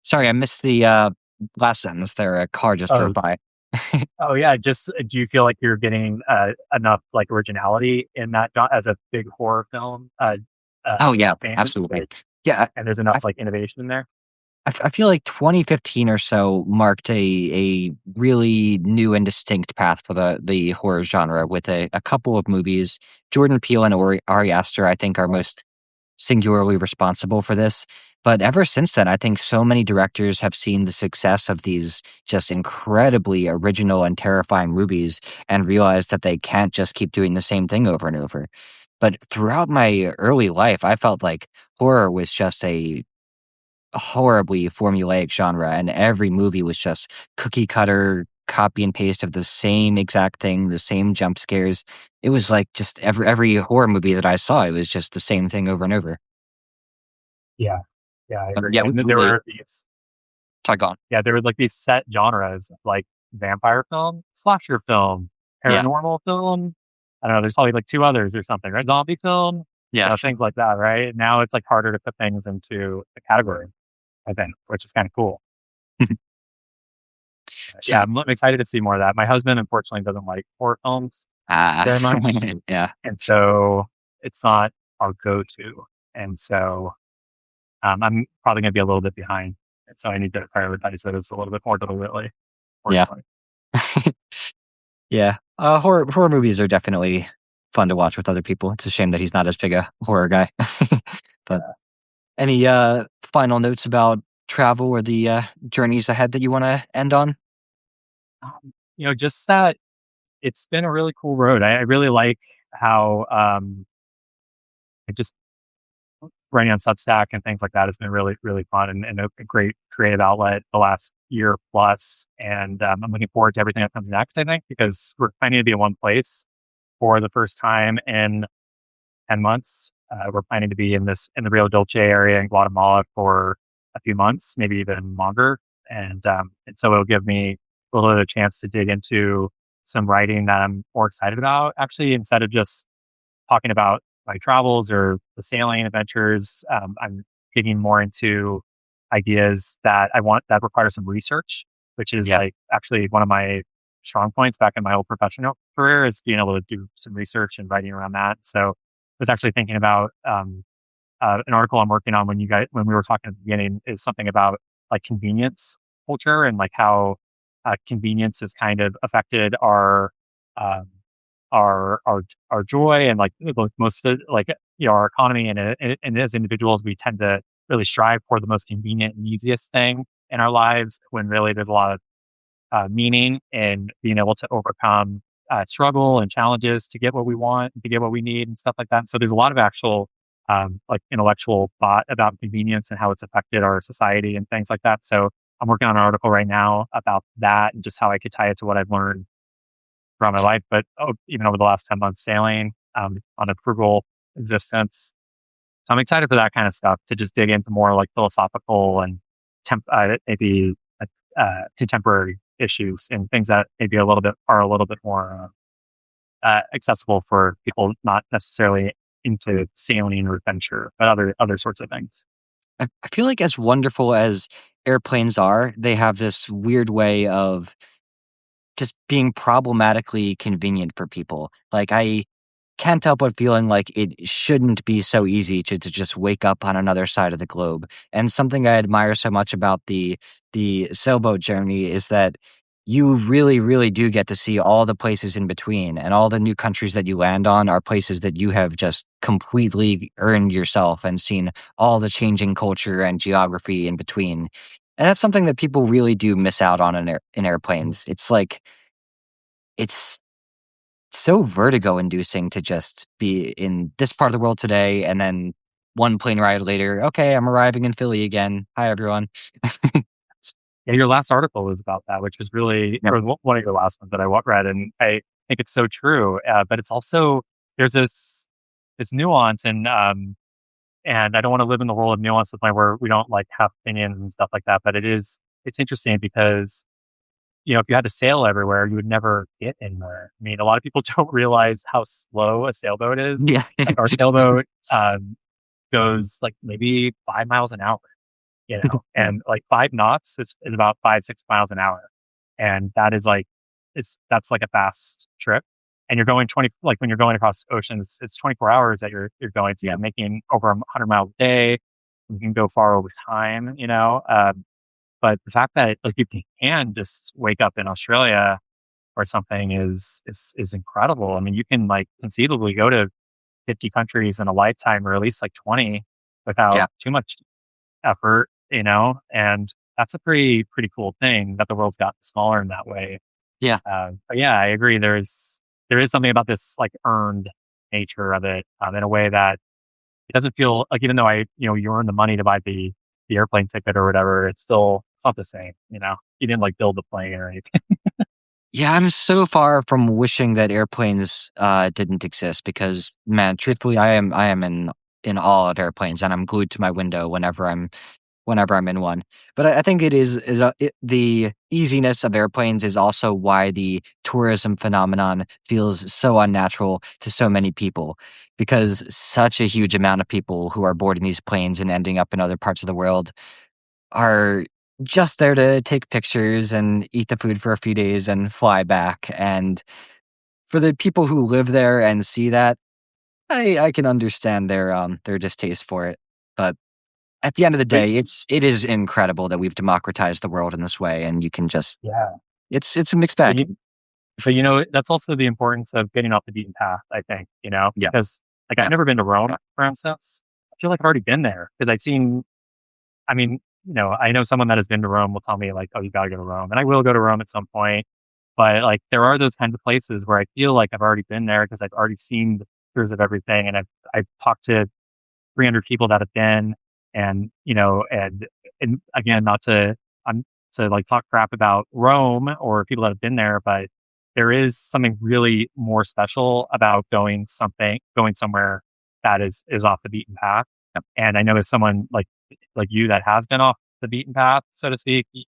Sorry, I missed the last sentence there. A car just drove Oh, by. oh yeah. Just do you feel like you're getting enough like originality in that as a big horror film Oh yeah, fan? absolutely. Like, Yeah, and there's enough I, like innovation in there. I feel like 2015 or so marked a really new and distinct path for the horror genre with a couple of movies. Jordan Peele and Ari Aster, I think, are most singularly responsible for this. But ever since then, I think so many directors have seen the success of these just incredibly original and terrifying movies and realized that they can't just keep doing the same thing over and over. But throughout my early life, I felt like horror was just a horribly formulaic genre, and every movie was just cookie cutter copy and paste of the same exact thing, the same jump scares. It was like just every horror movie that I saw, it was just the same thing over and over. Yeah, yeah, I But agree. yeah, we And can there really were these, talk on. yeah, there were like these set genres like vampire film, slasher film, Yeah, paranormal film. I don't know. There's probably like two others or something, right? Zombie film, yeah, things like that, right? Now it's like harder to put things into a category, I think, which is kind of cool. so Yeah, I'm excited to see more of that. My husband, unfortunately, doesn't like horror films uh, very much, yeah. and so it's not our go-to. And so I'm probably going to be a little bit behind, and so I need to prioritize those a little bit more deliberately. Yeah. Fortunately, Yeah. Horror movies are definitely fun to watch with other people. It's a shame that he's not as big a horror guy. But any final notes about travel or the journeys ahead that you want to end on? just that it's been a really cool road. I really like how I just writing on Substack and things like that has been really, really fun and a great creative outlet the last year plus. And I'm looking forward to everything that comes next, I think, because we're planning to be in one place for the first time in 10 months. We're planning to be in the Rio Dolce area in Guatemala for a few months, maybe even longer. And so it'll give me a little bit of a chance to dig into some writing that I'm more excited about, actually, instead of just talking about my travels or the sailing adventures. I'm digging more into ideas that I want that require some research, which is Yeah. like actually one of my strong points back in my old professional career is being able to do some research and writing around that. So I was actually thinking about an article I'm working on when we were talking at the beginning is something about like convenience culture and like how convenience has kind of affected um, our joy and like most of like our economy and as individuals we tend to really strive for the most convenient and easiest thing in our lives when really there's a lot of meaning in being able to overcome struggle and challenges to get what we want, to get what we need, and stuff like that. So there's a lot of actual like intellectual thought about convenience and how it's affected our society and things like that. So I'm working on an article right now about that and just how I could tie it to what I've learned throughout my life. But even over the last 10 months sailing on a frugal existence. So I'm excited for that kind of stuff to just dig into more like philosophical and maybe contemporary issues and things that maybe are a little bit more accessible for people not necessarily into sailing or adventure, but other sorts of things. I feel like as wonderful as airplanes are, they have this weird way of just being problematically convenient for people. Like I can't help but feeling like it shouldn't be so easy to just wake up on another side of the globe. And something I admire so much about the sailboat journey is that you really, really do get to see all the places in between, and all the new countries that you land on are places that you have just completely earned yourself and seen all the changing culture and geography in between. And that's something that people really do miss out on in airplanes. It's like it's so vertigo inducing to just be in this part of the world today and then one plane ride later, okay, I'm arriving in Philly again. Hi, everyone. Yeah, your last article was about that, which was really, Yep. or one of your last ones that read, and I think it's so true. But it's also there's this nuance, and I don't want to live in the world of nuance to the point where we don't like have opinions and stuff like that. But it's interesting because if you had to sail everywhere, you would never get anywhere. I mean, a lot of people don't realize how slow a sailboat is. Yeah. Like our sailboat goes like maybe 5 miles an hour, and like 5 knots is about 5, 6 miles an hour. And that is like, that's like a fast trip. And you're going 20, like when you're going across oceans, it's 24 hours that you're going. So Yeah. you're making over 100 miles a day. You can go far over time. But the fact that like you can just wake up in Australia or something is incredible. I mean, you can like conceivably go to 50 countries in a lifetime, or at least like 20, without Yeah. too much effort. And that's a pretty cool thing that the world's gotten smaller in that way. Yeah. But yeah, I agree. There is something about this like earned nature of it, in a way that it doesn't feel like, even though you earn the money to buy the airplane ticket or whatever, it's not the same. You didn't like build the plane or anything. Yeah, I'm so far from wishing that airplanes didn't exist because, man, truthfully, I am in awe of airplanes, and I'm glued to my window whenever I'm in one. But I think the easiness of airplanes is also why the tourism phenomenon feels so unnatural to so many people, because such a huge amount of people who are boarding these planes and ending up in other parts of the world are just there to take pictures and eat the food for a few days and fly back. And for the people who live there and see that, I can understand their distaste for it. But at the end of the But day, it is incredible that we've democratized the world in this way, and you can just yeah, it's a mixed but bag. but that's also the importance of getting off the beaten path. I think Yeah. because like I've never been to Rome, for instance. I feel like I've already been there because I've seen. I mean, I know someone that has been to Rome will tell me like, "Oh, you gotta go to Rome," and I will go to Rome at some point. But like, there are those kinds of places where I feel like I've already been there because I've already seen the pictures of everything, and I've talked to 300 people that have been, and again, not to to like talk crap about Rome or people that have been there, but there is something really more special about going somewhere that is off the beaten path. And I know as someone like you that has been off the beaten path, so to speak, you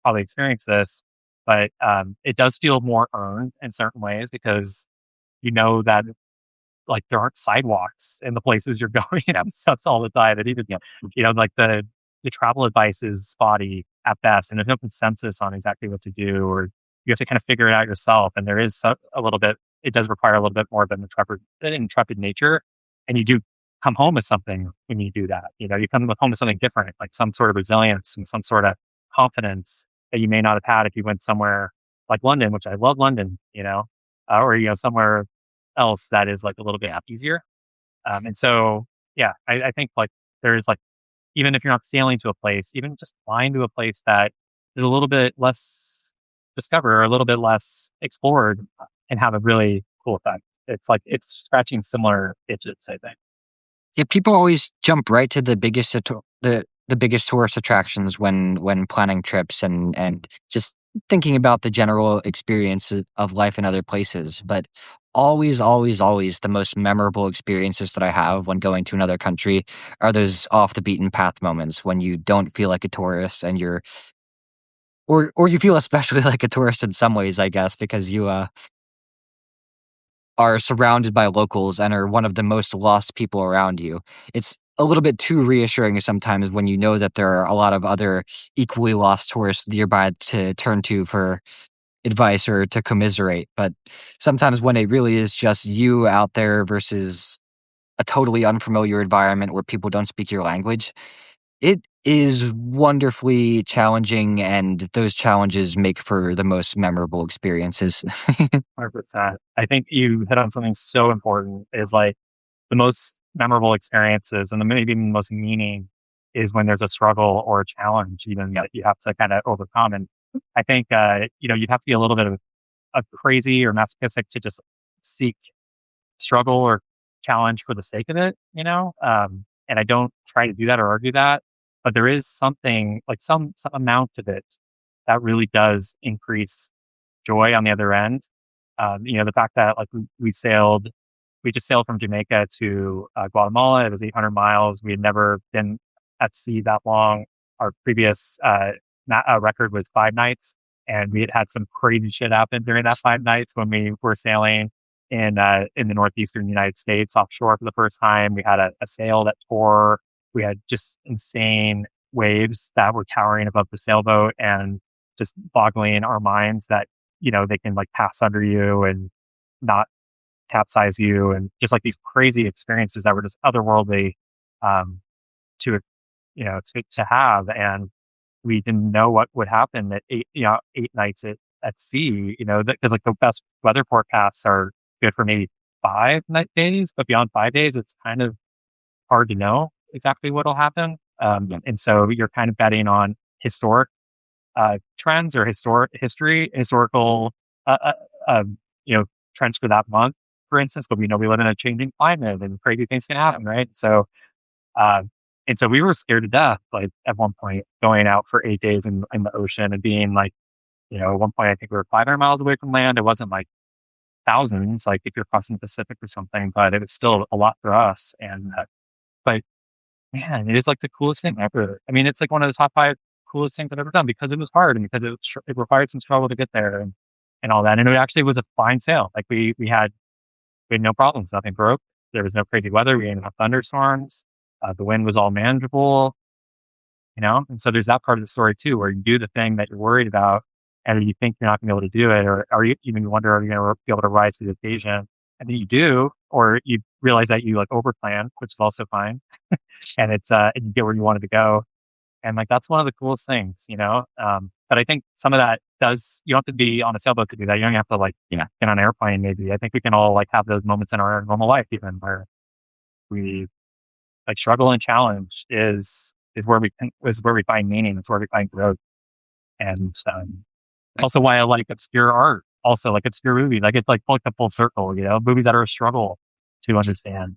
probably experienced this, but it does feel more earned in certain ways because you know that like there aren't sidewalks in the places you're going and stuff all the time. And even, like the travel advice is spotty at best, and there's no consensus on exactly what to do, or you have to kind of figure it out yourself. And there is a little bit, it does require a little bit more of an intrepid nature. And you do come home with something when you do that. You come home with something different, like some sort of resilience and some sort of confidence that you may not have had if you went somewhere like London, which I love London, or, somewhere else that is like a little bit easier. And so, yeah, I think like there's like, even if you're not sailing to a place, even just flying to a place that is a little bit less discovered or a little bit less explored, can have a really cool effect. It's like it's scratching similar itches, I think. Yeah, people always jump right to the biggest tourist attractions when planning trips and just thinking about the general experience of life in other places. But always, always, always the most memorable experiences that I have when going to another country are those off the beaten path moments when you don't feel like a tourist and or you feel especially like a tourist in some ways, I guess, because you are surrounded by locals and are one of the most lost people around you. It's a little bit too reassuring sometimes when you know that there are a lot of other equally lost tourists nearby to turn to for advice or to commiserate. But sometimes when it really is just you out there versus a totally unfamiliar environment where people don't speak your language, it is wonderfully challenging, and those challenges make for the most memorable experiences. 100%. I think you hit on something so important is like the most memorable experiences and maybe even the most meaning is when there's a struggle or a challenge even that you have to kind of overcome. And I think, you'd have to be a little bit of crazy or masochistic to just seek struggle or challenge for the sake of it. And I don't try to do that or argue that, but there is something like some amount of it that really does increase joy on the other end. The fact that like we just sailed from Jamaica to Guatemala. It was 800 miles. We had never been at sea that long. Our previous record was 5 nights, and we had had some crazy shit happen during that 5 nights when we were sailing in the northeastern United States offshore for the first time. We had a sail that tore. We had just insane waves that were towering above the sailboat and just boggling our minds that they can like pass under you and not capsize you, and just like these crazy experiences that were just otherworldly um, to to have. And we didn't know what would happen at 8 nights at sea. Because like the best weather forecasts are good for maybe 5 night days, but beyond 5 days, it's kind of hard to know exactly what'll happen. And so you're kind of betting on historic trends or historical, uh, uh, um, you know, trends for that month, for instance. But we know we live in a changing climate and crazy things can happen, right? Uh, and so we were scared to death, like at one point, going out for 8 days in the ocean and being like, at one point, I think we were 500 miles away from land. It wasn't like thousands, like if you're crossing the Pacific or something, but it was still a lot for us. But man, it is like the coolest thing ever. I mean, it's like one of the top 5 coolest things I've ever done because it was hard and because it required some struggle to get there and all that. And it actually was a fine sail. Like we had no problems. Nothing broke. There was no crazy weather. We had no thunderstorms. The wind was all manageable. And so there's that part of the story too, where you do the thing that you're worried about and you think you're not going to be able to do it, or you wonder, are you going to be able to rise to the occasion? And then you do, or you realize that you like overplan, which is also fine. And and you get where you wanted to go. And like, that's one of the coolest things. But I think some of that you don't have to be on a sailboat to do that. You don't have to like, get on an airplane maybe. I think we can all like have those moments in our normal life, even where we like struggle and challenge is where we find meaning. It's where we find growth. And also why I like obscure art, also like obscure movies. Like it's like the full circle, movies that are a struggle to understand.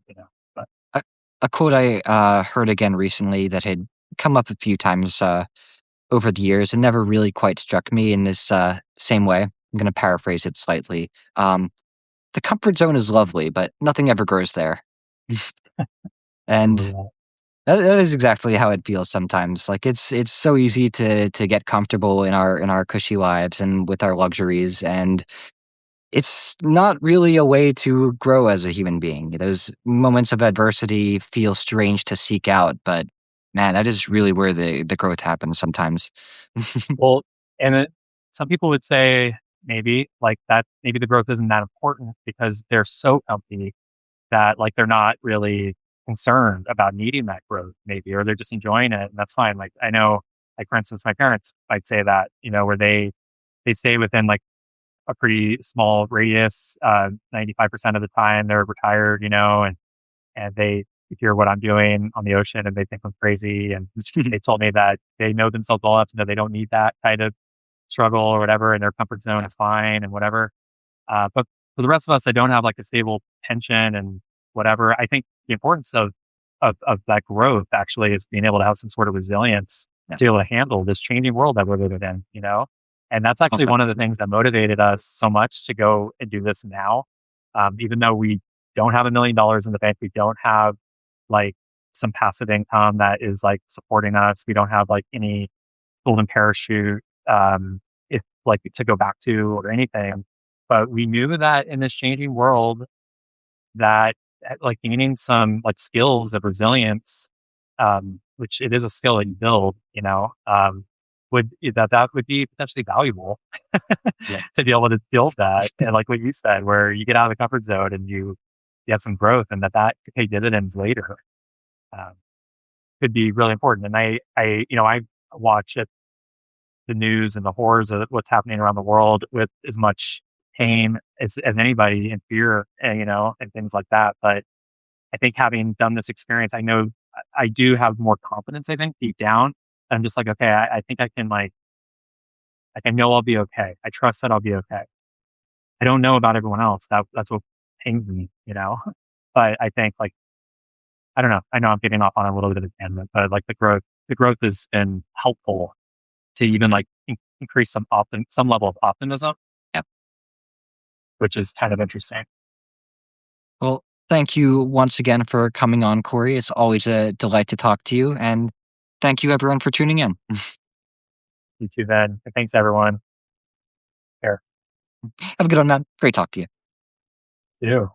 But A, a quote I heard again recently that had come up a few times over the years and never really quite struck me in this same way. I'm going to paraphrase it slightly. The comfort zone is lovely, but nothing ever grows there. And that is exactly how it feels sometimes. Like it's so easy to get comfortable in our cushy lives and with our luxuries, and it's not really a way to grow as a human being. Those moments of adversity feel strange to seek out, but man, that is really where the growth happens sometimes. well, and some people would say maybe like that, maybe the growth isn't that important because they're so comfy that like they're not really concerned about needing that growth, maybe, or they're just enjoying it, and that's fine. Like I know, like for instance, my parents might say that, where they stay within like a pretty small radius. 95% of the time they're retired, and they hear what I'm doing on the ocean and they think I'm crazy. And they told me that they know themselves well enough to know they don't need that kind of struggle or whatever, and their comfort zone is fine and whatever. But for the rest of us that don't have like a stable pension and whatever, I think the importance of that growth actually is being able to have some sort of resilience to be able to handle this changing world that we're living in. And that's actually Also, one of the things that motivated us so much to go and do this now. Even though we don't have $1 million in the bank, we don't have like some passive income that is like supporting us. We don't have like any golden parachute, if like to go back to or anything. But we knew that in this changing world, that like gaining some like skills of resilience, which it is a skill that you build, that would be potentially valuable yeah. to be able to build that. And like what you said, where you get out of the comfort zone and you have some growth, and that could pay dividends later, um, could be really important. And I watch the news and the horrors of what's happening around the world with as much pain as anybody and fear, and things like that. But I think having done this experience, I know I do have more confidence, I think, deep down. I'm just like, okay, I think I can like I know I'll be okay. I trust that I'll be okay. I don't know about everyone else. That's what pains me. But I think like I don't know. I know I'm getting off on a little bit of a tangent, but like the growth has been helpful to even like increase some level of optimism, Yep. which is kind of interesting. Well, thank you once again for coming on, Cory. It's always a delight to talk to you, and thank you everyone for tuning in. You too, then. Thanks, everyone. Here, Have a good one, man. Great talk to you. you.